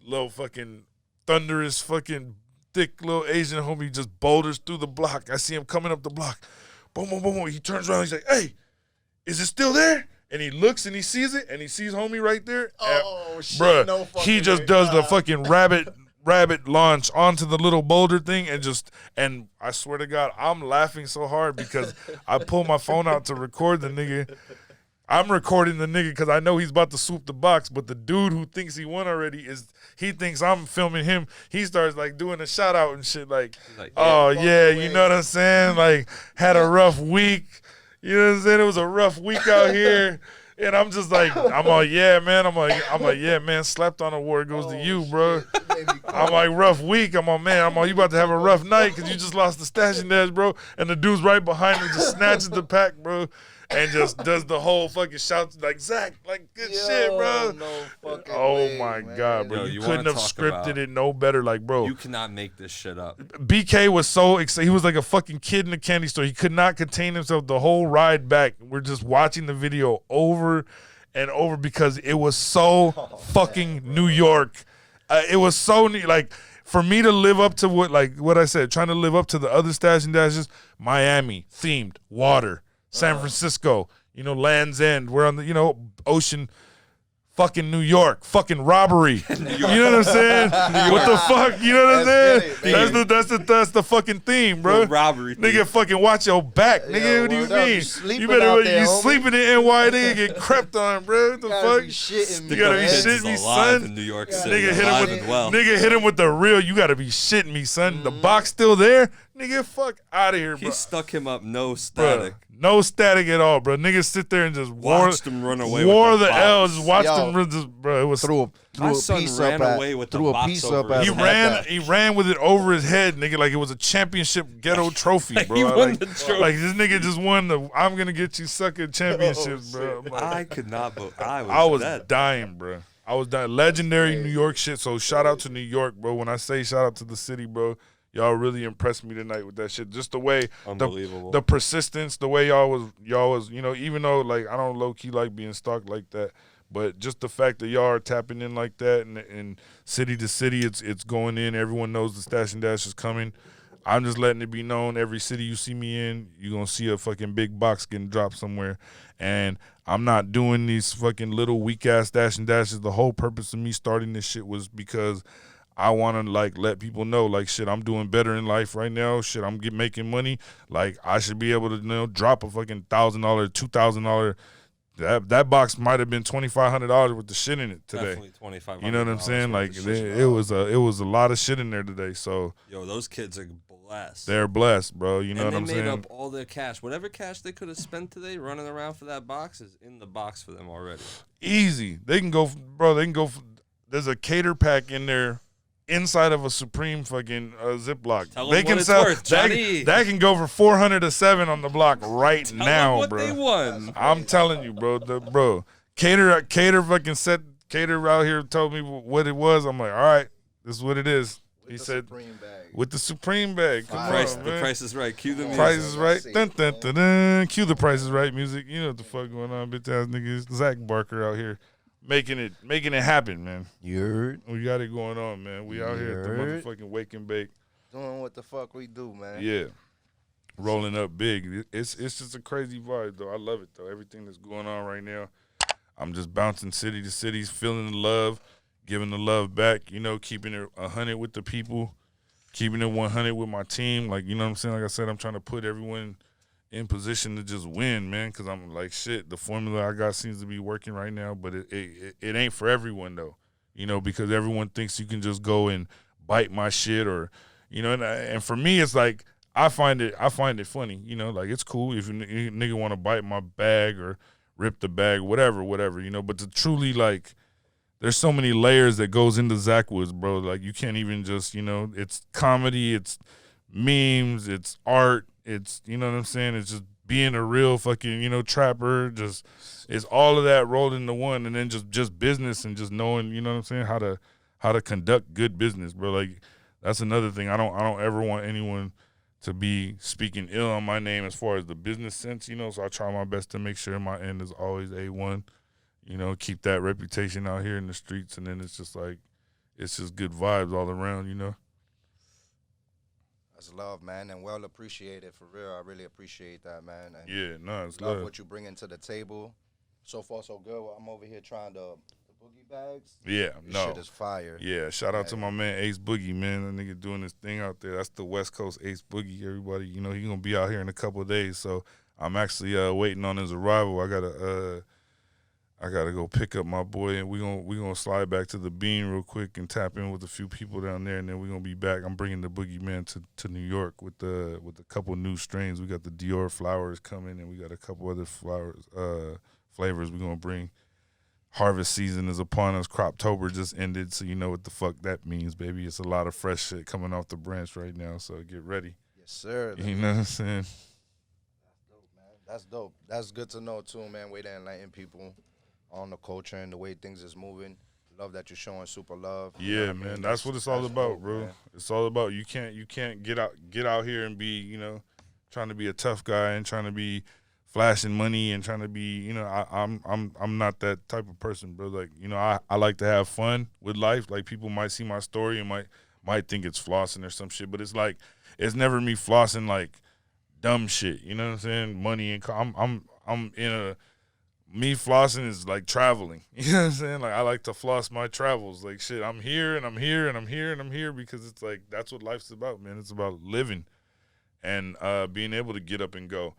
little fucking thunderous fucking thick little Asian homie just boulders through the block. I see him coming up the block. Boom, boom, boom, boom. He turns around. He's like, hey, is it still there? And he looks and he sees it. And he sees homie right there. Oh, shit. Bruh, No fucking he just way. does the fucking rabbit launch onto the little boulder thing and I swear to God, I'm laughing so hard because I pull my phone out to record the nigga. I'm recording the nigga because I know he's about to swoop the box, but the dude who thinks he won already he thinks I'm filming him. He starts like doing a shout out and shit like oh yeah, you know what I'm saying? Like had a rough week. You know what I'm saying? It was a rough week out here. And I'm just like, I'm like, yeah, man. I'm like, yeah, man. Slept on award goes to you, bro. I'm like, rough week. I'm like, man. I'm like, you about to have a rough night because you just lost the stash and dash, bro. And the dude's right behind me, just snatches the pack, bro, and just does the whole fucking shout like Zack, like good shit, bro. No fucking Oh way, my man. God, bro. Yo, you you couldn't wanna have talk scripted about- it no better, like, bro. You cannot make this shit up. BK was so excited. He was like a fucking kid in a candy store. He could not contain himself the whole ride back. We're just watching the video over and over because it was so fucking New York. It was so like for me to live up to what I said, trying to live up to the other stash and dashes. Miami themed water, San Francisco, Land's End. We're on the ocean. Fucking New York, fucking robbery. You know what I'm saying? What the fuck? You know what I'm saying? That's the fucking theme, bro. The robbery theme. Nigga, fucking watch your back, nigga. What do you word up. mean? You sleeping You better out there, you homie. sleeping in NY, nigga, get crept on, bro. What the gotta fuck? be shitting me, You gotta be man. shitting me, alive son. in New York Nigga City. Nigga hit him alive with and well. nigga hit him with the real. You gotta be shitting me, son. The box still there, nigga. Fuck out of here, bro. He stuck him up, no Bruh, static. no static at all, bro. Niggas sit there and just Watched him run away wore with the the box. L. Just watched Yo. him run. Just, bro, it was Threw My a son piece ran up away at, with the threw a box piece over up his at He head. ran with it over his head, nigga, like it was a championship ghetto trophy, bro. He won like, the trophy. like this nigga just won the I'm gonna get you sucker championship, bro. I'm like, I could not, but I was, I was dead. dying, bro. I was dying. Legendary New York shit. So shout out to New York, bro. When I say shout out to the city, bro, y'all really impressed me tonight with that shit. Just the way, Unbelievable. the persistence, the way y'all was, even though like I don't low key like being stalked like that, but just the fact that y'all are tapping in like that and city to city, it's going in. Everyone knows the Stash and Dash is coming. I'm just letting it be known. Every city you see me in, you're gonna see a fucking big box getting dropped somewhere. And I'm not doing these fucking little weak ass Stash and Dashes. The whole purpose of me starting this shit was because I want to like let people know like shit, I'm doing better in life right now. Shit, I'm making money. Like I should be able to drop a fucking $1,000, $2,000. That box might have been $2,500 with the shit in it today. Definitely $2,500. You know what I'm saying? Like it was a lot of shit in there today. So Yo, those kids are blessed. they're blessed, bro. You know and what I'm they made saying? up all their cash. Whatever cash they could have spent today running around for that box is in the box for them already. Easy. They can go, bro. They can go. There's a cater pack in there. Inside of a Supreme fucking Ziploc. Tell 'em They what can it's sell worth, Johnny. that can go for 400 to 7 on the block right Tell now, them what bro. they won. I'm telling you, bro. Cater fucking said Cater out here told me what it was. I'm like, all right, this is what it is. He said Supreme bag. with the Supreme bag. Come on, Price, man. the price is right. Cue the music. Price is right. See, Dun, dun, dun, dun. Cue the Price is Right music. You know what the fuck going on, bitch ass niggas. Zack Barker out here making it happen, man. You heard? We got it going on, man. We out here at the Heard. motherfucking Wake and Bake. Doing what the fuck we do, man. Yeah. Rolling up big. It's just a crazy vibe, though. I love it, though. Everything that's going on right now. I'm just bouncing city to city, feeling the love, giving the love back, you know, keeping it 100 with the people, keeping it 100 with my team. Like, you know what I'm saying? Like I said, I'm trying to put everyone in position to just win, man, because I'm like, shit, the formula I got seems to be working right now, but it ain't for everyone, though, you know, because everyone thinks you can just go and bite my shit or, you know, and for me, it's like, I find it funny, you know, like it's cool if a nigga want to bite my bag or rip the bag, whatever, you know, but to truly, like, there's so many layers that goes into Zack Woods, bro. Like, you can't even just, you know, it's comedy, it's memes, it's art, it's, you know what I'm saying? It's just being a real fucking, you know, trapper. Just, it's all of that rolled into one, and then just business and just knowing, you know what I'm saying, how to conduct good business, bro. Like, that's another thing. I don't ever want anyone to be speaking ill on my name as far as the business sense, you know, so I try my best to make sure my end is always A1. You know, keep that reputation out here in the streets, and then it's just like, it's just good vibes all around, you know? That's love, man, and well appreciated, for real. I really appreciate that, man. And Yeah, no, it's love love. what you bring into the table. So far, so good. I'm over here trying the boogie bags. Yeah, This no. shit is fire. Yeah, shout out to my man Ace Boogie, man. That nigga doing this thing out there. That's the West Coast Ace Boogie. Everybody, you know, he gonna be out here in a couple of days, so I'm actually waiting on his arrival. I gotta go pick up my boy, and we gonna slide back to the Bean real quick and tap in with a few people down there, and then we're gonna be back. I'm bringing the Boogie Man to New York with a couple new strains. We got the Dior flowers coming, and we got a couple other flavors we're gonna bring. Harvest season is upon us. Croptober just ended, so you know what the fuck that means, baby. It's a lot of fresh shit coming off the branch right now, so get ready. Yes, sir. You know what I'm saying? That's dope, man. That's dope. That's good to know, too, man. Way to enlighten people on the culture and the way things is moving. Love that you're showing super love. Yeah, what I man. mean? That's what it's all about, dope, bro. man. It's all about you can't get out here and be, you know, trying to be a tough guy and trying to be flashing money and trying to be, you know, I'm not that type of person, bro. Like, you know, I like to have fun with life. Like, people might see my story and might think it's flossing or some shit, but it's like, it's never me flossing like dumb shit. You know what I'm saying? Money and I'm in a, me flossing is like traveling. You know what I'm saying? Like, I like to floss my travels. Like, shit, I'm here and I'm here and I'm here and I'm here because it's like, that's what life's about, man. It's about living and being able to get up and go.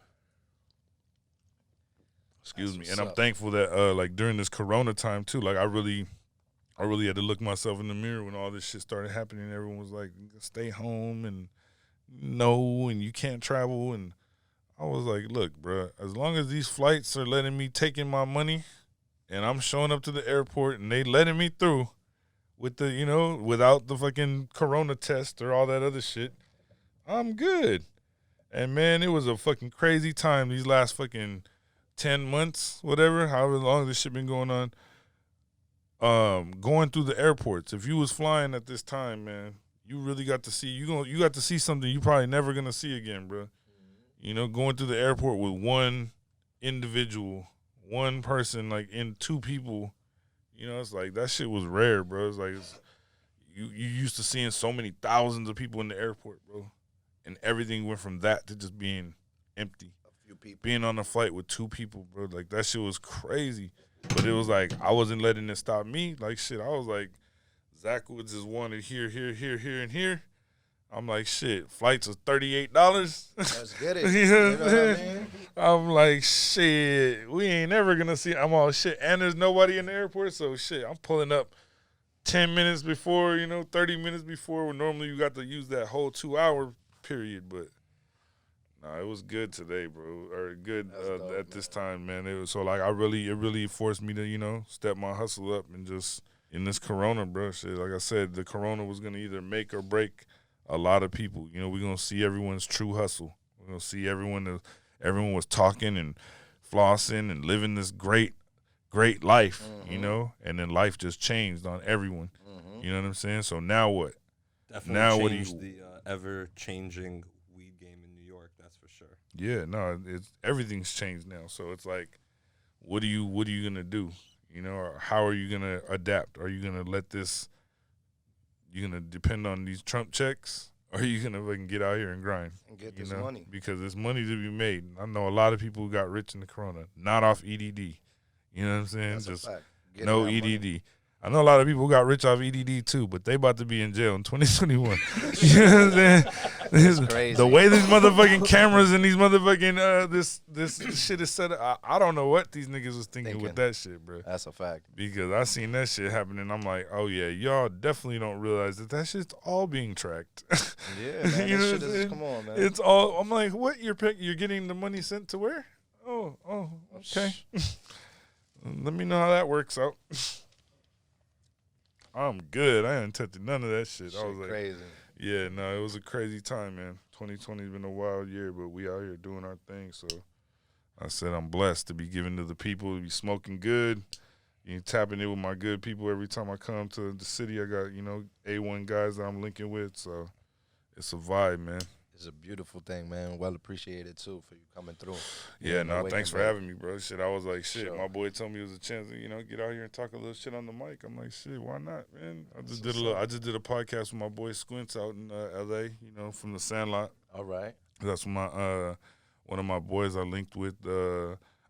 Excuse me. And I'm thankful that like during this Corona time too, like I really had to look myself in the mirror when all this shit started happening. Everyone was like, stay home and no, and you can't travel. And I was like, look, bro, as long as these flights are letting me taking my money and I'm showing up to the airport and they letting me through with the, you know, without the fucking Corona test or all that other shit, I'm good. And man, it was a fucking crazy time these last fucking 10 months, whatever, however long this shit been going on, going through the airports. If you was flying at this time, man, you really got to see, you got to see something you probably never gonna see again, bro. You know, going through the airport with one individual, one person, like, in two people, you know, it's like, that shit was rare, bro. It's like, you used to seeing so many thousands of people in the airport, bro. And everything went from that to just being empty. People. Being on a flight with two people, bro, like, that shit was crazy. But it was like, I wasn't letting it stop me. Like, shit, I was like, Zack Woods is wanted here, and here. I'm like, shit, flights are $38. Let's get it. You know what I I mean? mean? I'm like, shit, we ain't never gonna see. I'm all shit, and there's nobody in the airport, so shit, I'm pulling up 10 minutes before, you know, 30 minutes before, when normally you got to use that whole 2-hour period, but nah, it was good today, bro. Or good dope, at this time, man. It was so like it really forced me to, you know, step my hustle up and just in this Corona, bro. Shit, like I said, the Corona was gonna either make or break a lot of people. You know, we're gonna see everyone's true hustle. We're gonna see everyone was talking and flossing and living this great life, you know, and then life just changed on everyone. You know what I'm saying? So now what? Definitely now changed the ever-changing weed game in New York. That's for sure. Yeah, no, everything's changed now. So it's like, what are you gonna do? You know, or how are you gonna adapt? Are you gonna let this? You gonna depend on these Trump checks, or are you gonna fucking get out here and grind And get you this know? money. Because there's money to be made. I know a lot of people who got rich in the Corona, not off EDD. You know what I'm saying? That's a Just fact. Getting no that EDD. money. I know a lot of people got rich off EDD too, but they about to be in jail in 2021. You know what I'm saying? That's crazy. The way these motherfucking cameras and these motherfucking this shit is set up, I don't know what these niggas was thinking with that shit, bro. That's a fact. Because I seen that shit happening. I'm like, oh yeah, y'all definitely don't realize that shit's all being tracked. Yeah, man. You know This shit is, come on, man. It's all. I'm like, what? You're getting the money sent to where? Oh, okay. Let me know how that works out. I'm good. I ain't touching none of that shit. I was like, crazy. Yeah, no, it was a crazy time, man. 2020's been a wild year, but we out here doing our thing. So I said I'm blessed to be giving to the people, to be smoking good. You tapping in with my good people every time I come to the city. I got, A1 guys that I'm linking with. So it's a vibe, man. It's a beautiful thing, man. Well appreciated, too, for you coming through. Yeah, no, thanks for having me, bro. Shit, I was like, Sure. My boy told me it was a chance to, get out here and talk a little shit on the mic. I'm like, shit, why not, man? I just did a podcast with my boy Squintz out in L.A., from the Sandlot. All right. That's my one of my boys I linked with.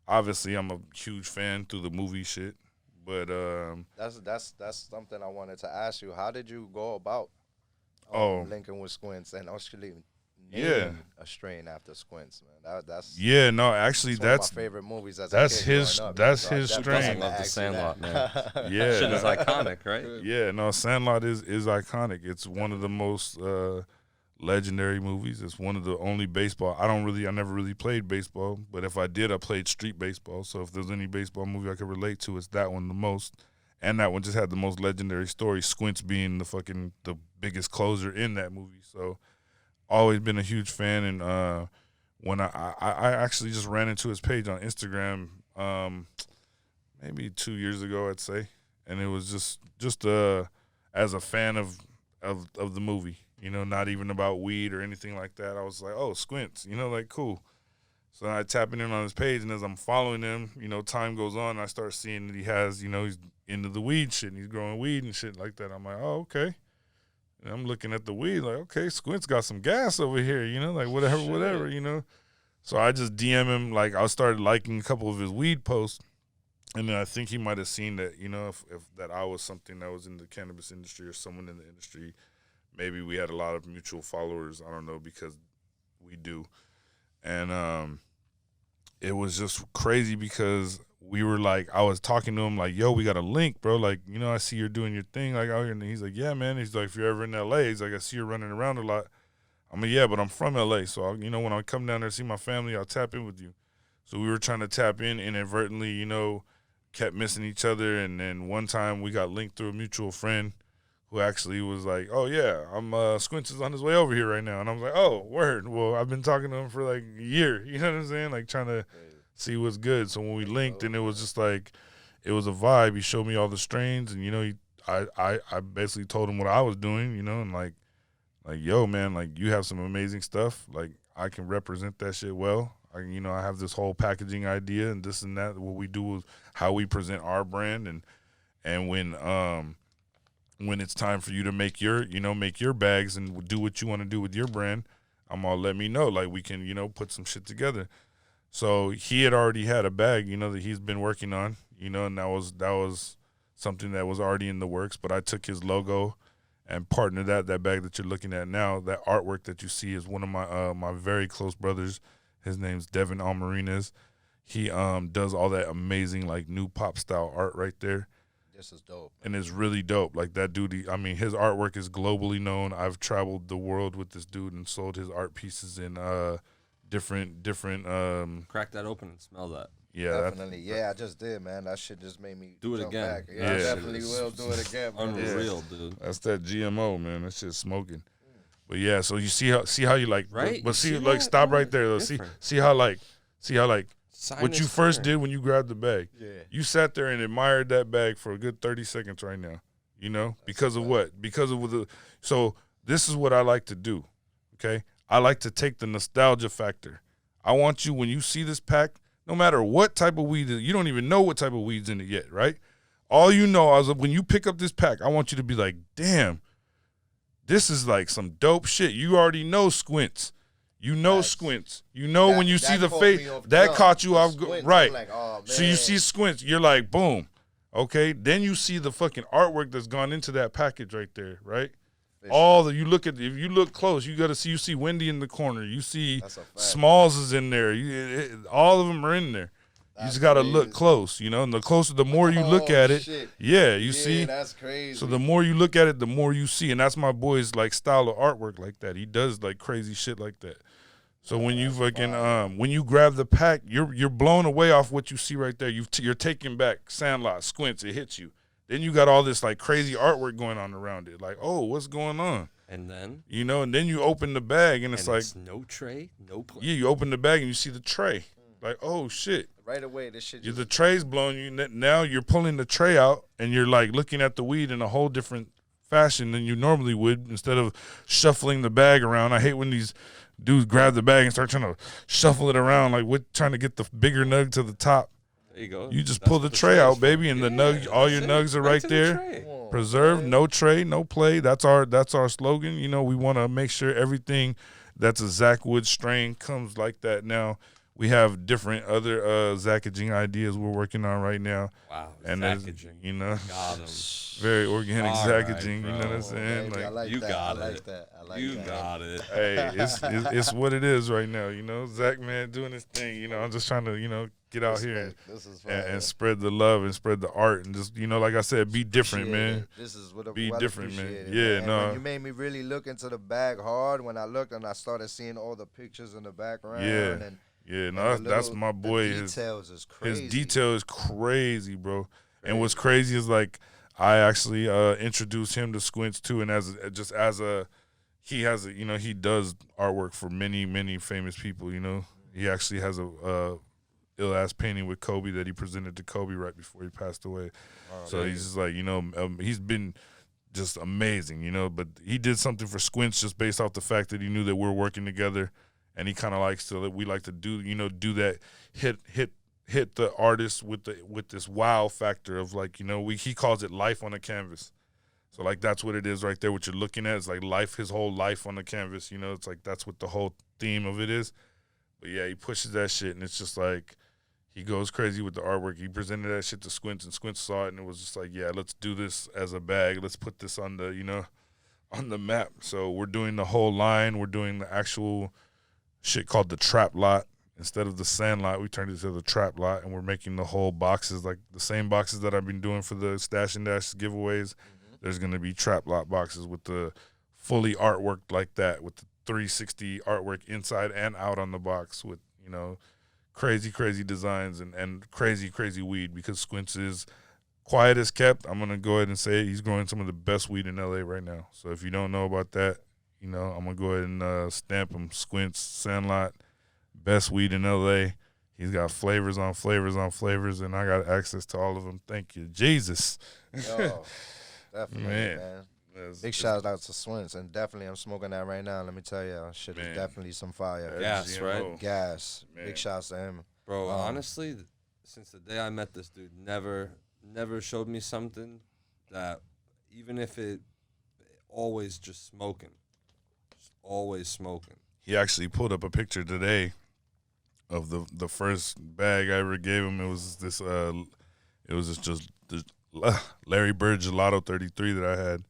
Obviously, I'm a huge fan through the movie shit, but that's something I wanted to ask you. How did you go about linking with Squintz and actually naming a strain after Squintz, man? That's actually one of my favorite movies as a that's kid his growing up, that's man. his So I strain. definitely I love the Sandlot, man. Yeah, Shit is iconic, right? Yeah, no, Sandlot is iconic. It's one of the most legendary movies. It's one of the only baseball. I never really played baseball, but if I did, I played street baseball. So if there's any baseball movie I could relate to, it's that one the most. And that one just had the most legendary story, Squintz being the biggest closer in that movie. So always been a huge fan. And when I actually just ran into his page on Instagram maybe 2 years ago, I'd say. And it was just as a fan of the movie, not even about weed or anything like that. I was like, oh, Squintz, cool. So I tapping in on his page, and as I'm following him, time goes on, and I start seeing that he has, he's into the weed shit, and he's growing weed and shit like that. I'm like, oh, okay. And I'm looking at the weed, like, okay, Squintz got some gas over here, like whatever. So I just DM him, like I started liking a couple of his weed posts, and then I think he might have seen that, if that I was something that was in the cannabis industry or someone in the industry. Maybe we had a lot of mutual followers. I don't know, because we do. And it was just crazy because we were like, I was talking to him like, yo, we got a link, bro. Like, I see you're doing your thing like out here. And he's like, yeah, man. He's like, if you're ever in L.A., he's like, I see you're running around a lot. I'm like, yeah, but I'm from L.A. So, when I come down there to see my family, I'll tap in with you. So we were trying to tap in, inadvertently, kept missing each other. And then one time we got linked through a mutual friend who actually was like, oh, yeah, Squintz is on his way over here right now. And I was like, oh, word. Well, I've been talking to him for like a year. You know what I'm saying? Like trying to see what's good. So when we linked, and it was just like, it was a vibe. He showed me all the strains, and, I basically told him what I was doing, and like, yo, man, like you have some amazing stuff. Like I can represent that shit well. I have this whole packaging idea and this and that. What we do is how we present our brand, and when it's time for you to make your bags and do what you want to do with your brand, I'm all, let me know. Like we can, put some shit together. So he had already had a bag, that he's been working on, and that was something that was already in the works. But I took his logo and partnered that bag that you're looking at now. That artwork that you see is one of my very close brothers. His name's Devin Almarinez. He does all that amazing like new pop style art right there. This is dope. And it's really dope. Like that dude, his artwork is globally known. I've traveled the world with this dude and sold his art pieces in different Crack that open and smell that. Yeah, definitely. I just did, man. That shit just made me do it jump again. Back. I definitely will do it again. Unreal, dude. That's that GMO, man. That shit's smoking. But yeah, so you see how you like, right? But see like, stop right there. Though. See how Sinus what you first did when you grabbed the bag. Yeah. You sat there and admired that bag for a good 30 seconds right now. Because of what? Because of the. So this is what I like to do. Okay, I like to take the nostalgia factor. I want you, when you see this pack, no matter what type of weed, you don't even know what type of weed's in it yet, right? All you know is when you pick up this pack, I want you to be like, damn, this is like some dope shit. You already know Squintz. Squintz. When you see the face, that caught you off. Right. Like, oh, so you see Squintz, you're like, boom. Okay, then you see the fucking artwork that's gone into that package right there, right? Fish. If you look close, you see Wendy in the corner. You see Smalls is in there. All of them are in there. You just gotta look close, and the more you look at it, see. That's crazy. So the more you look at it, the more you see, and that's my boy's like style of artwork like that. He does like crazy shit like that. So when you fucking when you grab the pack, you're blown away off what you see right there. You're taking back Sandlot, Squintz, it hits you. Then you got all this like crazy artwork going on around it. Like, oh, what's going on? And then and then you open the bag and it's like no tray, no plate. Yeah, you open the bag and you see the tray. Like, oh shit. Right away, this shit. The tray's blowing you. Now you're pulling the tray out and you're like looking at the weed in a whole different fashion than you normally would instead of shuffling the bag around. I hate when these dudes grab the bag and start trying to shuffle it around like trying to get the bigger nug to the top. There you go. You just pull the tray out, baby, and the nug, all your nugs are right there. Preserved, no tray, no play. That's our slogan. We want to make sure everything that's a Zack Wood strain comes like that. Now we have different other zackaging ideas we're working on right now. Wow, and zackaging. Got him. Very organic zackaging. Right, you know what I'm saying? Baby, like you got it. I like that. Got it. Hey, it's what it is right now. Zack man doing his thing. I'm just trying to get out here and spread the love and spread the art and just like I said, be different, man. This is what be different, man. Man. When you made me really look into the bag hard. When I looked and I started seeing all the pictures in the background. That's my boy. His details is crazy. His detail is crazy, bro. Crazy. And what's crazy is like I actually introduced him to Squintz too, and he does artwork for many famous people. He actually has a ill ass painting with Kobe that he presented to Kobe right before he passed away. So he's just like he's been just amazing, but he did something for Squintz just based off the fact that he knew that we're working together. And he kind of likes to. We like to do that. Hit the artist with this wow factor of like he calls it life on a canvas. So like that's what it is right there. What you're looking at is like life, his whole life on the canvas. It's like that's what the whole theme of it is. But yeah, he pushes that shit, and it's just like he goes crazy with the artwork. He presented that shit to Squintz, and Squintz saw it, and it was just like, yeah, let's do this as a bag. Let's put this on the map. So we're doing the whole line. We're doing the actual shit called the trap lot. Instead of the sandlot, we turned it to the trap lot, and we're making the whole boxes, like the same boxes that I've been doing for the Stash and Dash giveaways. Mm-hmm. There's going to be trap lot boxes with the fully artwork like that, with the 360 artwork inside and out on the box with, crazy designs and crazy weed, because Squintz is quiet as kept. I'm going to go ahead and say he's growing some of the best weed in LA right now. So if you don't know about that, I'm going to go ahead and stamp him. Squintz, Sandlot, best weed in L.A. He's got flavors on flavors on flavors, and I got access to all of them. Thank you, Jesus. Yo, definitely, man. Big shout out to Squintz, and definitely I'm smoking that right now. Let me tell you, shit is definitely some fire. Gas, right? Gas. Man. Big shouts to him. Bro, honestly, since the day I met this dude, never showed me something that, even if it always just smoking. Always smoking. He actually pulled up a picture today of the first bag I ever gave him. It was this just the Larry Bird Gelato 33 that I had,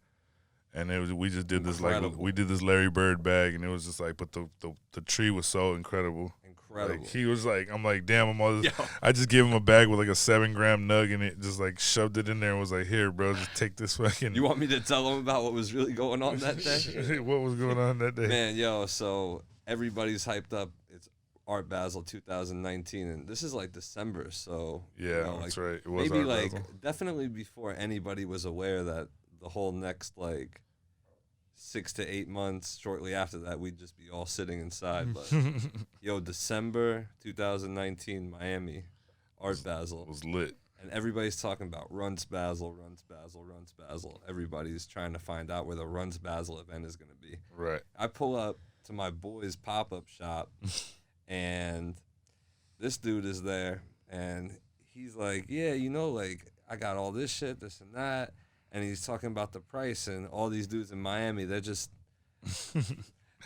and we just did this this Larry Bird bag, and it was just like, but the tree was so incredible. Like, he was like, I'm like, damn, I'm all this. I just gave him a bag with like a 7-gram nug in it, just like shoved it in there and was like, here, bro, just take this fucking. You want me to tell him about what was really going on that day? What was going on that day? Man, so everybody's hyped up. It's Art Basel 2019, and this is like December, so. Yeah, that's right. It was maybe Art like Basel. Definitely before anybody was aware that the whole next like 6 to 8 months shortly after that, we'd just be all sitting inside. But December 2019, Miami, Art Basel was lit, and everybody's talking about Runs Basel. Everybody's trying to find out where the Runs Basel event is going to be. Right. I pull up to my boy's pop-up shop, and this dude is there, and he's like, yeah, like I got all this shit, this and that. And he's talking about the price, and all these dudes in Miami, they're just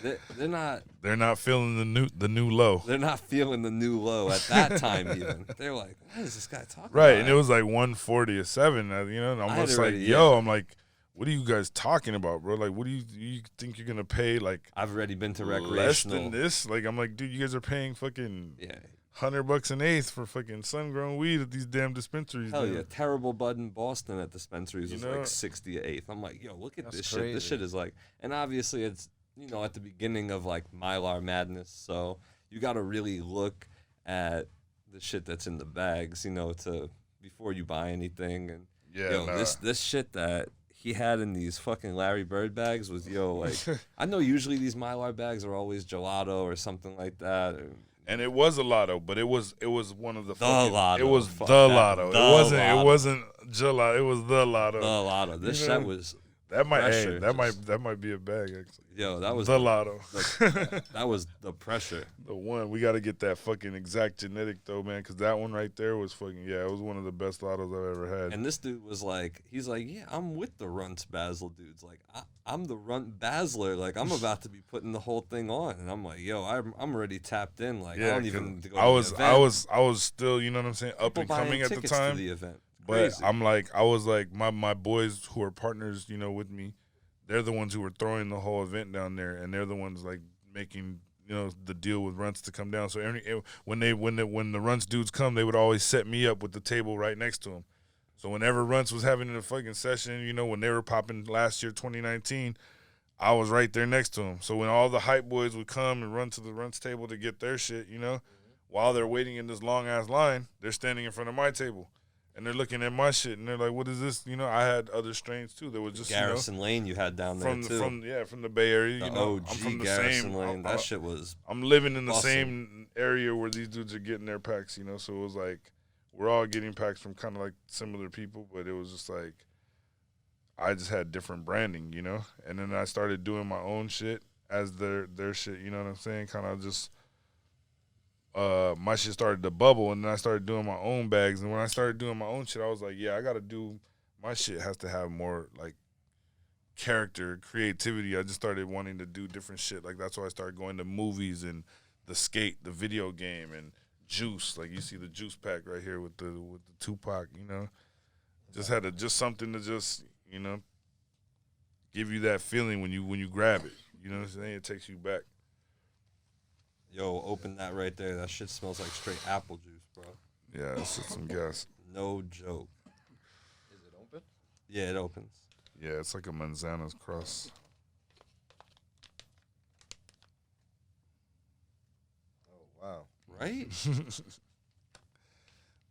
they're not. They're not feeling the new low. They're not feeling the new low at that time even. They're like, what is this guy talking about? Right, and it was like 140 a 7, you know, and I'm just like, I'm like, what are you guys talking about, bro? Like, what do you think you're going to pay, like, I've already been to less recreational. than this? Like, I'm like, dude, you guys are paying fucking Yeah. $100 an eighth for fucking sun-grown weed at these damn dispensaries. Hell dude. yeah. Terrible Bud in Boston at dispensaries was You know? like 60 an eighth. I'm like, yo, look at That's this shit. This crazy. shit is like, and obviously it's, you know, at the beginning of like Mylar madness. So you got to really look at the shit that's in the bags, you know, before you buy anything. And this shit that he had in these fucking Larry Bird bags was, like, I know usually these Mylar bags are always gelato or something like that. And it was a lotto, but it was one of the lotto. It was Fuck the that. lotto. The It wasn't gelato. It was the lotto. The lotto. This You know? shit was That might pressure, that might be a bag actually. Yo, that was the lotto. that was the pressure. The one we got to get that fucking exact genetic though, man, because that one right there was fucking it was one of the best lottos I've ever had. And this dude was like, he's like, yeah, I'm with the Runts Basel dudes. Like, I'm the Runt Basler. Like, I'm about to be putting the whole thing on, and I'm like, yo, I'm already tapped in. Like, I don't even. Need to go I to was the event. I was still, you know what I'm saying, up People and coming buying at the tickets to time. the event. But Crazy. I was like my boys who are partners, you know, with me. They're the ones who were throwing the whole event down there, and they're the ones like making, you know, the deal with Runts to come down. So when the Runts dudes come, they would always set me up with the table right next to them. So whenever Runts was having a fucking session, you know, when they were popping last year, 2019, I was right there next to them. So when all the hype boys would come and run to the Runts table to get their shit, you know, while they're waiting in this long ass line, they're standing in front of my table. And they're looking at my shit, and they're like, "What is this?" You know, I had other strains too. There was just Garrison Lane you had down there too. From the Bay Area. The you know, OG I'm from the Garrison same. Lane. That shit was. I'm living in the awesome. same area where these dudes are getting their packs. You know, so it was like we're all getting packs from kind of like similar people, but it was just like I just had different branding. You know, and then I started doing my own shit as their shit. You know what I'm saying? Kind of just. My shit started to bubble, and then I started doing my own bags. And when I started doing my own shit, I was like, yeah, I got to do – my shit has to have more, like, character, creativity. I just started wanting to do different shit. Like, that's why I started going to movies and the skate, the video game, and Juice. Like, you see the Juice pack right here with the Tupac, you know. Just something to just, you know, give you that feeling when you grab it. You know what I'm saying? It takes you back. Yo, open that right there. That shit smells like straight apple juice, bro. Yeah, that's some gas. No joke. Is it open? Yeah, it opens. Yeah, it's like a manzana's cross. Oh wow. Right?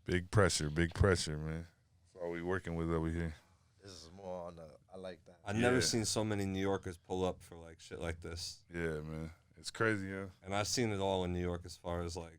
Big pressure, man. That's all we working with over here. This is more on the. I like that. I've never seen so many New Yorkers pull up for like shit like this. Yeah, man. It's crazy, yeah. And I've seen it all in New York as far as like,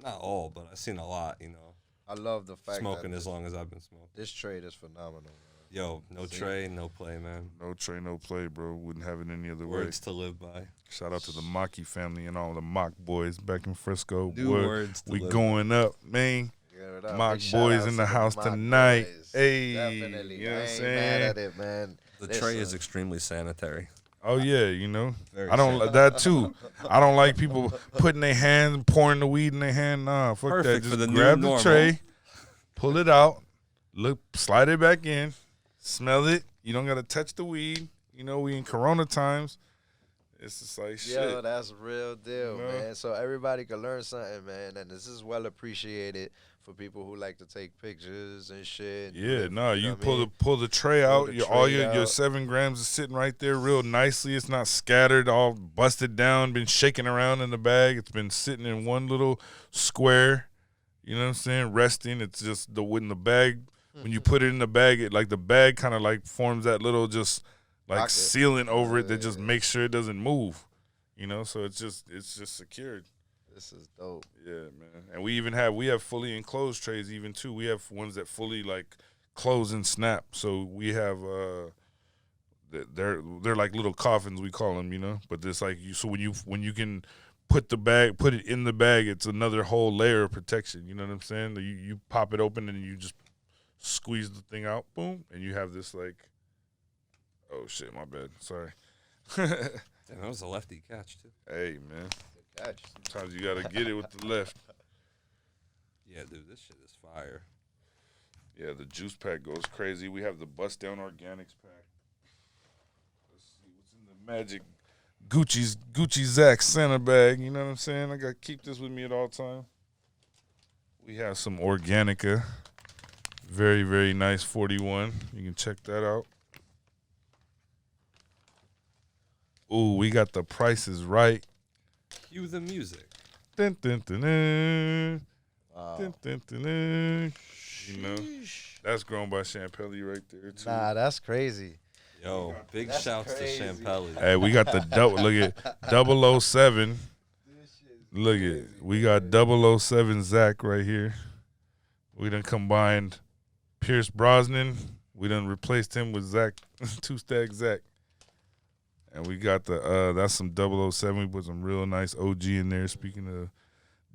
not all, but I've seen a lot, you know. I love the fact Smoking that as long as I've been smoking. this trade is phenomenal, man. Yo, no tray, no play, man. No tray, no play, bro. Wouldn't have it any other Words way. to live by. Shout out to the Maki family and all the Mock boys back in Frisco. New words to we live going up, man. Give it up. Mock Big shout boys outs in the to house Mock tonight. boys. Hey, Definitely. you know what I I'm ain't saying? mad at it, man. The tray is extremely sanitary. Oh yeah, you know. Very I don't like that too. I don't like people putting their hand, pouring the weed in their hand. Nah, fuck Perfect that. for Just the new grab the normal. tray, pull it out, slide it back in, smell it. You don't gotta touch the weed. You know, we in Corona times. It's just like shit. Yo, that's real deal, You know? man. So everybody can learn something, man. And this is well appreciated for people who like to take pictures and shit. Yeah, no, you know what I pull the tray out. the All tray your out. 7 grams is sitting right there, real nicely. It's not scattered, all busted down, been shaking around in the bag. It's been sitting in one little square. You know what I'm saying? Resting. It's just when the bag. When you put it in the bag, the bag kind of like forms that little just like Pocket. sealant over it that just makes sure it doesn't move. You know, so it's just secured. This is dope. Yeah, man. And we have fully enclosed trays even too. We have ones that fully like close and snap. So we have they're like little coffins, we call them, you know. But it's like when you can put it in the bag, it's another whole layer of protection. You know what I'm saying? You pop it open and you just squeeze the thing out, boom, and you have this like, oh shit, my bad, sorry. Damn, that was a lefty catch too. Hey, man. Good catch. Sometimes you got to get it with the left. Yeah, dude, this shit is fire. Yeah, the juice pack goes crazy. We have the Bust Down Organics pack. Let's see what's in the magic Gucci Zack Santa bag. You know what I'm saying? I got to keep this with me at all time. We have some Organica. Very, very nice 41. You can check that out. Ooh, we got the prices right. Cue the music. Dun, dun, dun, dun. Wow. Dun, dun, dun, dun. You know, that's grown by Champelli right there, too. Nah, that's crazy. Yo, big That's shouts crazy. to Champelli. Hey, we got the look at 007. Look at, we got 007 Zack right here. We done combined Pierce Brosnan. We done replaced him with Zack, 2-stack Zack. And we got that's some 007. We put some real nice OG in there. Speaking of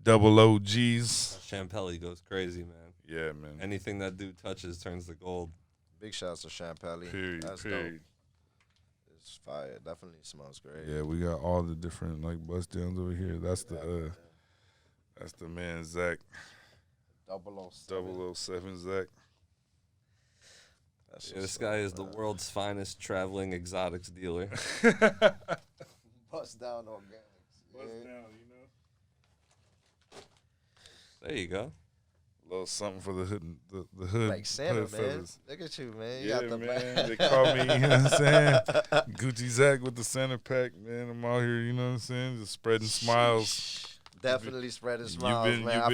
double OGs. Champelli goes crazy, man. Yeah, man. Anything that dude touches turns to gold. Big shouts to Champelli. Period, That's period. dope. It's fire. Definitely smells great. Yeah, we got all the different like bust downs over here. That's the man Zack. 007. 007 Zack. That's Yeah, this what's guy up, is the man. world's finest traveling exotics dealer. Bust down organics. Yeah. There you go. A little something for the hood, the hood. Like Santa, hood man. fellas. Look at you, man. You Yeah, got the man. They call me, you know what I'm saying? Gucci Zack with the Santa pack, man. I'm out here, you know what I'm saying? Just spreading smiles. Definitely spreading smiles, You've been, man.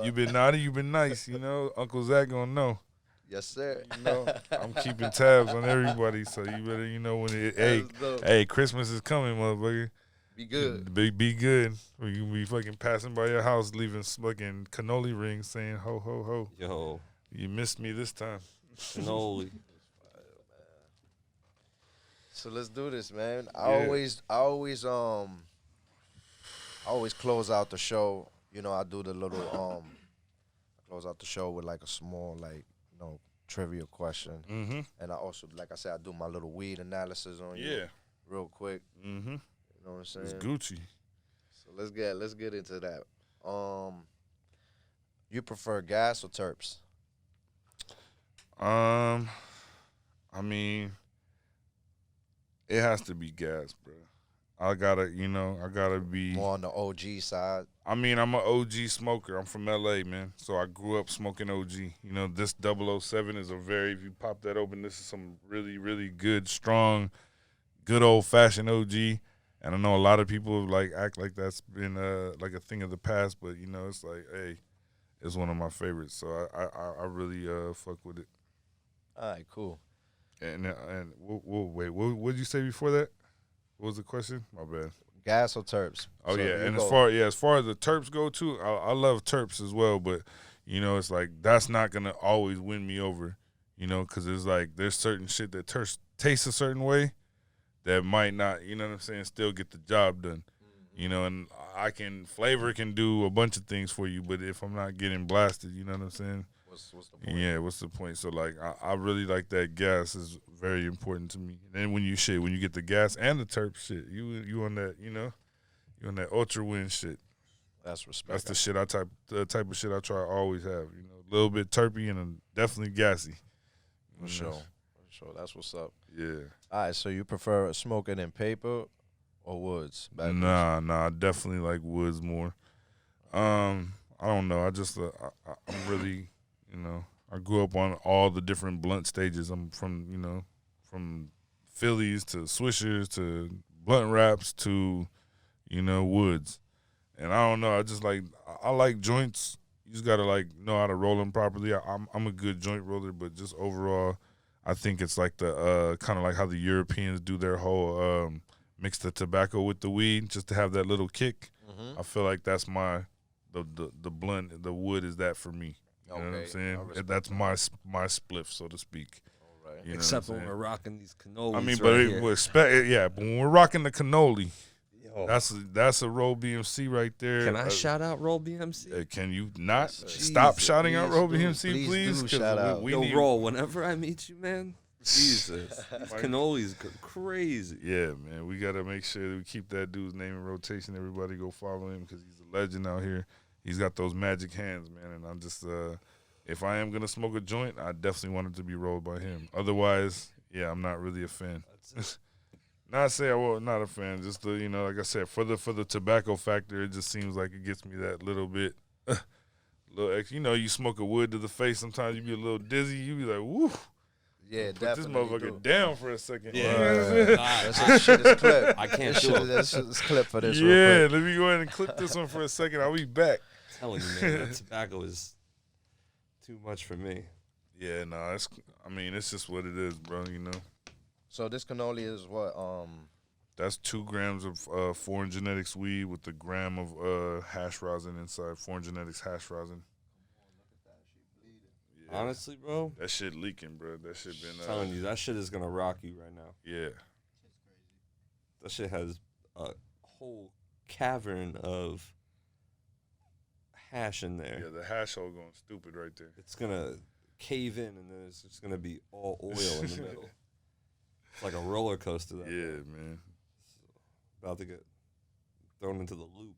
you've been naughty, you've been nice, you know. Uncle Zack gonna know. Yes, sir. You know, I'm keeping tabs on everybody, so you better, you know, when hey, Christmas is coming, motherfucker. Be good. Be good. Or you be fucking passing by your house, leaving fucking cannoli rings saying ho ho ho. Yo, You missed me this time. cannoli. So let's do this, man. Yeah. I always close out the show. You know, I do the little close out the show with like a small trivia question. Mm-hmm. And I also, like I said, I do my little weed analysis on you Yeah. real quick. Mm-hmm. You know what I'm saying? It's Gucci. So let's get into that. You prefer gas or terps? I mean, it has to be gas, bro. I gotta be. More on the OG side. I mean, I'm an OG smoker. I'm from LA, man. So I grew up smoking OG. You know, this 007 is if you pop that open, this is some really, really good, strong, good old-fashioned OG. And I know a lot of people like act like that's been like a thing of the past, but, you know, it's like, hey, it's one of my favorites. So I really fuck with it. All right, cool. And wait, what did you say before that? What was the question? My bad. Gas or terps? Oh So yeah, you and go. as far as the terps go too, I love terps as well. But you know, it's like that's not gonna always win me over. You know, because it's like there's certain shit that tastes a certain way that might not. You know what I'm saying? Still get the job done. You know, and flavor can do a bunch of things for you, but if I'm not getting blasted, you know what I'm saying? What's the point? Yeah, what's the point? So like, I really like that gas is very important to me. And then when you get the gas and the terp shit, you on that, you know, you on that ultra win shit. That's respect. That's the type of shit I try to always have. You know, a little bit terpy and definitely gassy. For sure. For sure. That's what's up. Yeah. All right, so you prefer smoking in paper or woods? Nah, I definitely like woods more. I don't know. I just I'm really, you know, I grew up on all the different blunt stages. I'm from Phillies to Swishers to blunt wraps to, you know, woods. And I don't know. I like joints. You just gotta like know how to roll them properly. I'm a good joint roller, but just overall, I think it's like the kind of like how the Europeans do their whole mix the tobacco with the weed just to have that little kick. Mm-hmm. I feel like that's the blunt, the wood is that for me. You know what I'm Okay, I saying? respect that's my spliff, so to speak. All right. You know Except what I'm when saying? we're rocking these cannolis. I mean, right but here. but when we're rocking the cannoli, Yo, that's a Roll BMC right there. can I shout out Roll BMC? Can you not Yes, sir. stop Jesus, shouting out please Roll do. BMC, Please please? do 'Cause shout out. we Yo, need Roll, whenever I meet you, man, Jesus. These cannolis go crazy. Yeah, man. We got to make sure that we keep that dude's name in rotation. Everybody go follow him because he's a legend out here. He's got those magic hands, man. And I'm just, if I am going to smoke a joint, I definitely want it to be rolled by him. Otherwise, yeah, I'm not really a fan. Not say I was not a fan. Just the, like I said, for the tobacco factor, it just seems like it gets me that little bit, little extra. You smoke a wood to the face. Sometimes you be a little dizzy. You be like, woo. Yeah, Put this definitely motherfucker down for a second. Yeah. This shit is clip. I can't do it. This is clip for this. Yeah, real quick. let me go ahead and clip this one for a second. I'll be back. I'm telling you, man, that tobacco is too much for me. Yeah, no, it's just what it is, bro. So this cannoli is what? That's 2 grams of foreign genetics weed with a gram of hash rosin inside. Foreign genetics hash rosin. Yeah. Honestly, bro, That shit leaking, bro. That shit been. I'm telling you, that shit is gonna rock you right now. Yeah. That shit has a whole cavern of hash in there. Yeah, the hash hole going stupid right there. It's gonna cave in, and then it's just gonna be all oil in the middle. It's like a roller coaster. Yeah, man. About to get thrown into the loop.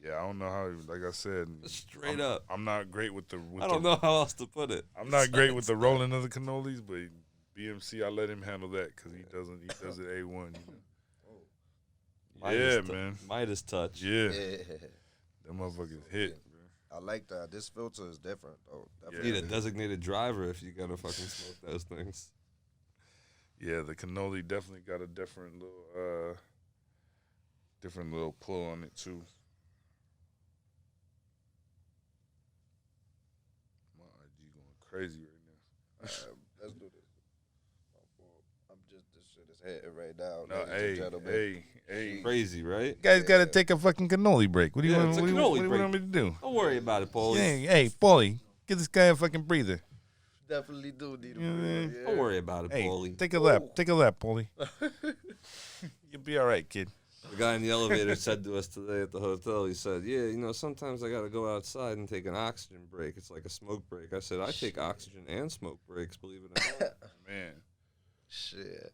Yeah, I don't know how. Like I said, Straight up. I'm not great with the. I don't know how else to put it. I'm not great with the rolling of the cannolis, but BMC, I let him handle that because he does it A1. Yeah, man. Midas touch. Yeah. Yeah. Them motherfuckers hit, bro. I like that. This filter is different, though. You need a designated driver if you're gonna fucking smoke those things. Yeah, the cannoli definitely got a different little pull on it too. My IG going crazy right now. Let's do this. I'm just, this shit is hitting right now. No, ladies and gentlemen. hey. Crazy, right? You guys got to take a fucking cannoli break. What do you Yeah, want? it's a What do cannoli you break. want me to do? Don't worry about it, Paulie. Hey, Paulie, get this guy a fucking breather. Definitely do need a You know what I mean? break. Don't worry about it, Hey, Paulie. take a lap, Paulie. You'll be all right, kid. The guy in the elevator said to us today at the hotel, he said, yeah, sometimes I got to go outside and take an oxygen break. It's like a smoke break. I said, I take oxygen and smoke breaks, believe it or not. Man. Shit.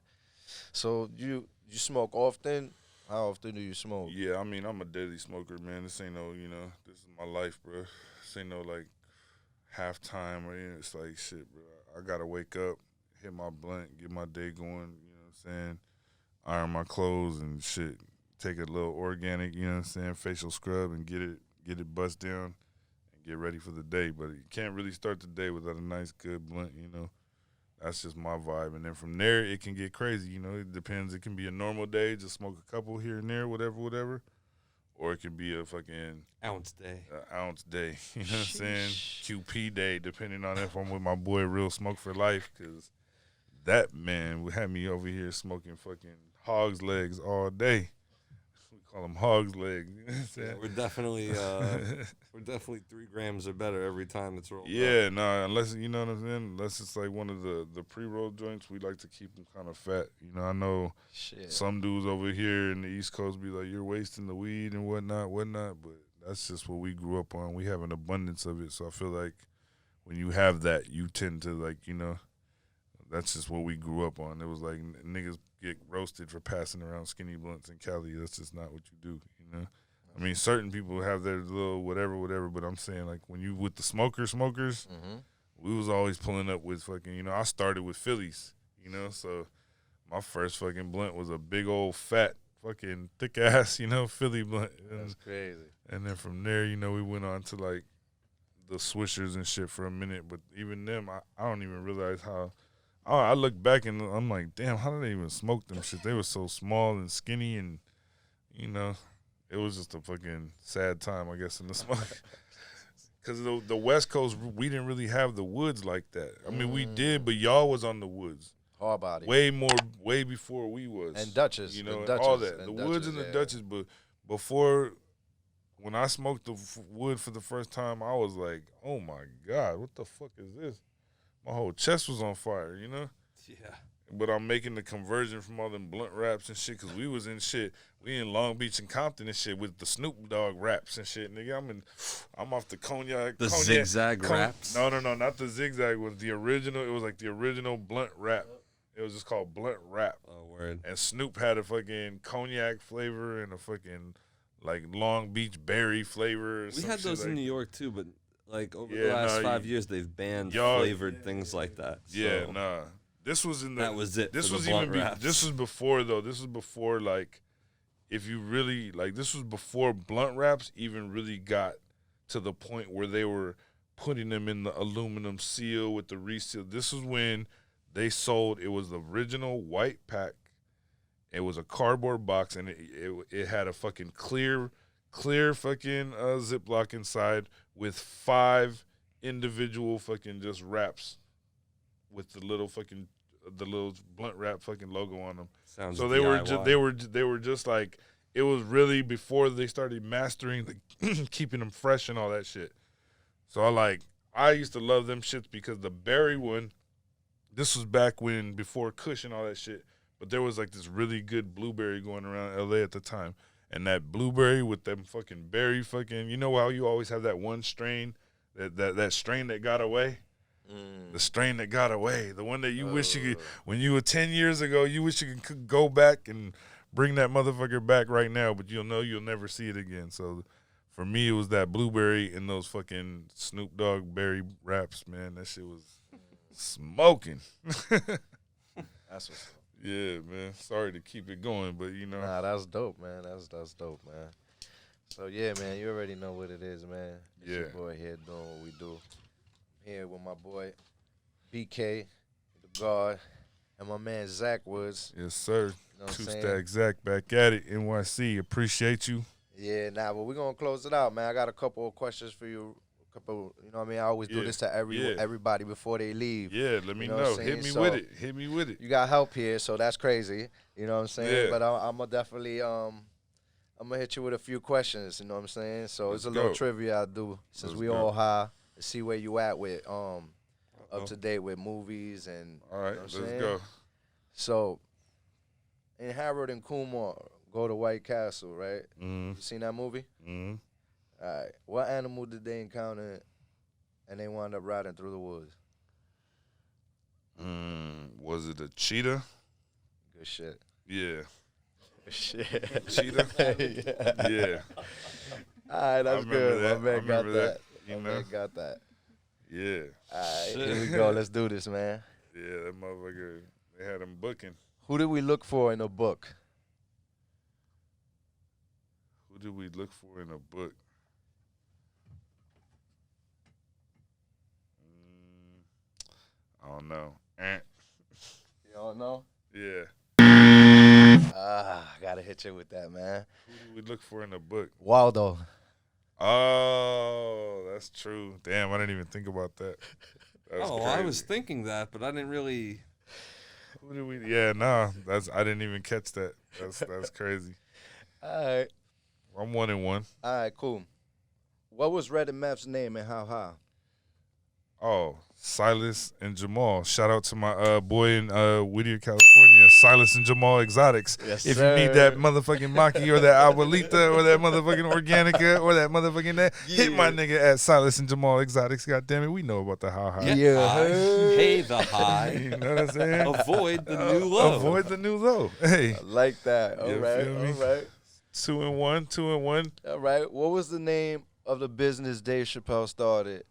So you smoke often? How often do you smoke? Yeah, I mean, I'm a daily smoker, man. This ain't no, this is my life, bro. This ain't no, like, halftime or anything. It's like, shit, bro. I got to wake up, hit my blunt, get my day going, you know what I'm saying? Iron my clothes and shit. Take a little organic, you know what I'm saying, facial scrub and get it bust down and get ready for the day. But you can't really start the day without a nice, good blunt, That's just my vibe. And then from there, it can get crazy, It depends. It can be a normal day, just smoke a couple here and there, whatever. Or it could be a fucking Ounce day. ounce day, you know what I'm saying? QP day, depending on if I'm with my boy Real Smoke for Life, because that man would have me over here smoking fucking hog's legs all day. We call them hog's legs. You know what I'm saying? Yeah, we're definitely 3 grams or better every time it's rolled. Yeah, no, unless, you know what I'm saying? Unless it's like one of the pre-roll joints, we like to keep them kind of fat. I know some dudes over here in the East Coast be like, you're wasting the weed and whatnot, but that's just what we grew up on. We have an abundance of it, so I feel like when you have that, you tend to, like, that's just what we grew up on. It was like niggas get roasted for passing around skinny blunts in Cali. That's just not what you do, I mean, certain people have their little whatever, but I'm saying, like, when you with the smokers, we was always pulling up with fucking, I started with Phillies, so my first fucking blunt was a big old fat fucking thick ass, Philly blunt. That's crazy. And then from there, we went on to, like, the Swishers and shit for a minute, but even them, I don't even realize how. I look back and I'm like, damn, how did they even smoke them shit? They were so small and skinny and, it was just a fucking sad time, I guess, in the smoke. Because the West Coast, we didn't really have the woods like that. I mean, we did, but y'all was on the woods. Hard body. Way before we was. And Dutchess. And Dutchess, all that. and The woods and the Dutchess. But before, when I smoked the wood for the first time, I was like, oh, my God, what the fuck is this? My whole chest was on fire, Yeah. but I'm making the conversion from all them blunt raps and shit, because we was in shit. We in Long Beach and Compton and shit with the Snoop Dogg raps and shit, nigga. I'm off the cognac. The zigzag raps? No, not the zigzag. It was the original. It was like the original blunt rap. It was just called blunt rap. Oh, word. And Snoop had a fucking cognac flavor and a fucking like Long Beach berry flavor. We had those in New York too, but like over the Yeah, last nah, 5 years, they've banned flavored things like that. So Yeah, nah. This was in the. that was it. This for was the blunt even. raps. This was before though. This was before like, if you really like, this was before blunt wraps even really got to the point where they were putting them in the aluminum seal with the reseal. This was when they sold. It was the original white pack. It was a cardboard box, and it had a fucking clear fucking Ziploc inside with 5 individual fucking just wraps with the little blunt wrap fucking logo on them. Sounds So DIY. they were just like, it was really before they started mastering the keeping them fresh and all that shit. So I used to love them shits because the berry one, this was back when before Kush and all that shit, but there was like this really good blueberry going around LA at the time. And that blueberry with them fucking berry fucking, you know how you always have that one strain, that strain that got away? The strain that got away. The one that you wish you could, when you were 10 years ago, you wish you could go back and bring that motherfucker back right now, but you'll know you'll never see it again. So for me, it was that blueberry and those fucking Snoop Dogg berry wraps, man. That shit was smoking. That's what's up. Yeah, man. Sorry to keep it going, but you know. Nah, that's dope, man. That's dope, man. So yeah, man, you already know what it is, man. It's your boy here doing what we do. Here with my boy BK, the guard, and my man Zack Woods. Yes, sir. You know what I'm saying? Two-stack Zack back at it. NYC, appreciate you. Yeah, but we're gonna close it out, man. I got a couple of questions for you. You know what I mean? I always do this to everybody before they leave. Yeah, let me know. Hit me with it. You got help here, so that's crazy. You know what I'm saying? Yeah. But I'm gonna definitely I'm gonna hit you with a few questions. You know what I'm saying? So it's a little trivia I do since we all high to see where you at with up to date with movies and. All right, you know what let's I'm saying? go. So in Harold and Kumar go to White Castle, right? Mm-hmm. You seen that movie? Mm-hmm. All right. What animal did they encounter and they wound up riding through the woods? Was it a cheetah? Good shit. Yeah. Good shit. Cheetah? Yeah. All right, that's good. that. My man got that. You My know? man got that. Yeah. All right, here we go. Let's do this, man. Yeah, that motherfucker, they had him booking. Who did we look for in a book? Who did we look for in a book? I don't know. Ant. You don't know? Yeah. I gotta hit you with that, man. Who did we look for in a book? Waldo. Oh, that's true. Damn, I didn't even think about that. That's I crazy. was thinking that, but I didn't really. Who did we? Yeah, nah. I didn't even catch that. That's crazy. All right. I'm 1-1. All right, cool. What was Red and Meth's name and how high? Oh, Silas and Jamal. Shout out to my boy in Whittier, California, Silas and Jamal Exotics. Yes, if sir. you need that motherfucking Maki or that Abuelita or that motherfucking Organica or that motherfucking that, hit my nigga at Silas and Jamal Exotics. God damn it, we know about the how high. Yeah. High. Hey, the high. You know what I'm saying? Avoid the new low. Avoid the new low. Hey, I like that. All You right, feel me? all right. 2-1. All right. What was the name of the business Dave Chappelle started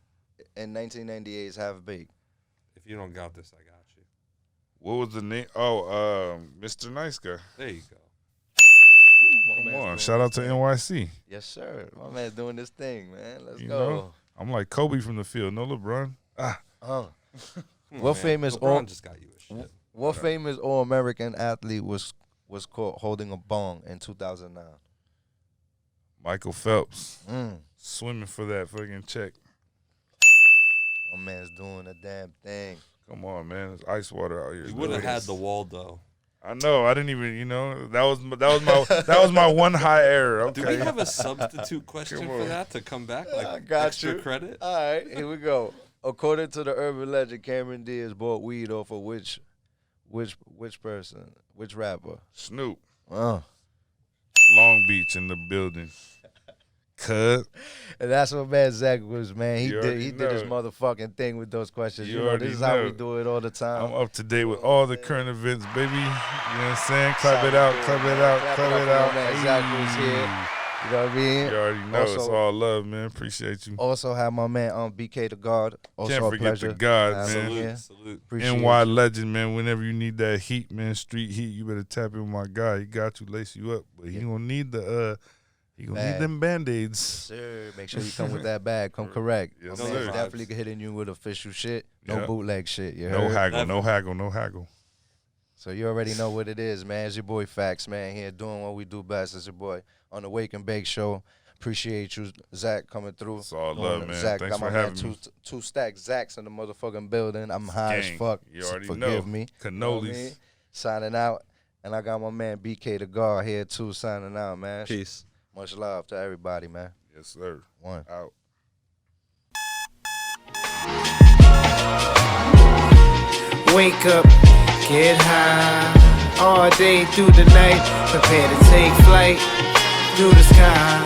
in 1998's Half Baked? If you don't got this, I got you. What was the name? Oh, Mr. Nice Guy. There you go. Come on, shout out to NYC. Yes, sir. My man's doing this thing, man. Let's You go. know? I'm like Kobe from the field. No LeBron. What Come on, man. famous LeBron just got you a shit. What famous All-American athlete was caught holding a bong in 2009? Michael Phelps. Mm. Swimming for that fucking check. My man's doing a damn thing. Come on, man. It's ice water out here. You would have had the Waldo. I know. I didn't even. That was my one high error. Okay. Do we have a substitute question Come for on. that to come back? Like I got extra you. credit? All right, here we go. According to the urban legend, Cameron Diaz bought weed off of which Which person? Which rapper? Snoop. Oh. Long Beach in the building. Cut. And that's what man Zack was, man. He You did his know. motherfucking thing with those questions. You You know, already this is how we know. do it all the time. I'm up to date with all the current events, baby. You know what I'm saying? Clap it out, clap it out, Clap clap it up it for out. my man Zack was here. You know what I mean? You already know. It's Also- all love, man. Appreciate you. Also have my man BK the God. Also Can't a forget pleasure. the God, Have man. him here. Salute. Appreciate NY you. legend, man. Whenever you need that heat, man, street heat, you better tap in with my guy. He got you, lace you up. But he gonna need the he gonna Bag. need them band-aids. Sir, make sure you come with that bag. Come correct. Yes, My sir. man's definitely hitting you with official shit. No Yeah. bootleg shit. You No heard? haggle, no haggle, no haggle. So you already know what it is, man. It's your boy Fax, man. Here doing what we do best. It's your boy on the Wake and Bake Show. Appreciate you, Zack, coming through. It's all Doing love, it. man. Zack, Thanks got my for man having me. two stacks Zacks in the motherfucking building. I'm high as Gang, fuck. you already Forgive know. me. You know what I Cannolis. mean? Signing out. And I got my man BK the God here too, signing out, man. Peace. Much love to everybody, man. Yes, sir. One. Out. Wake up, get high. All day through the night, prepare to take flight through the sky.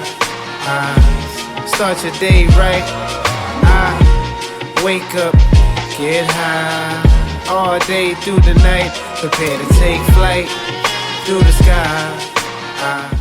Start your day right. Wake up, get high. All day through the night, prepare to take flight through the sky.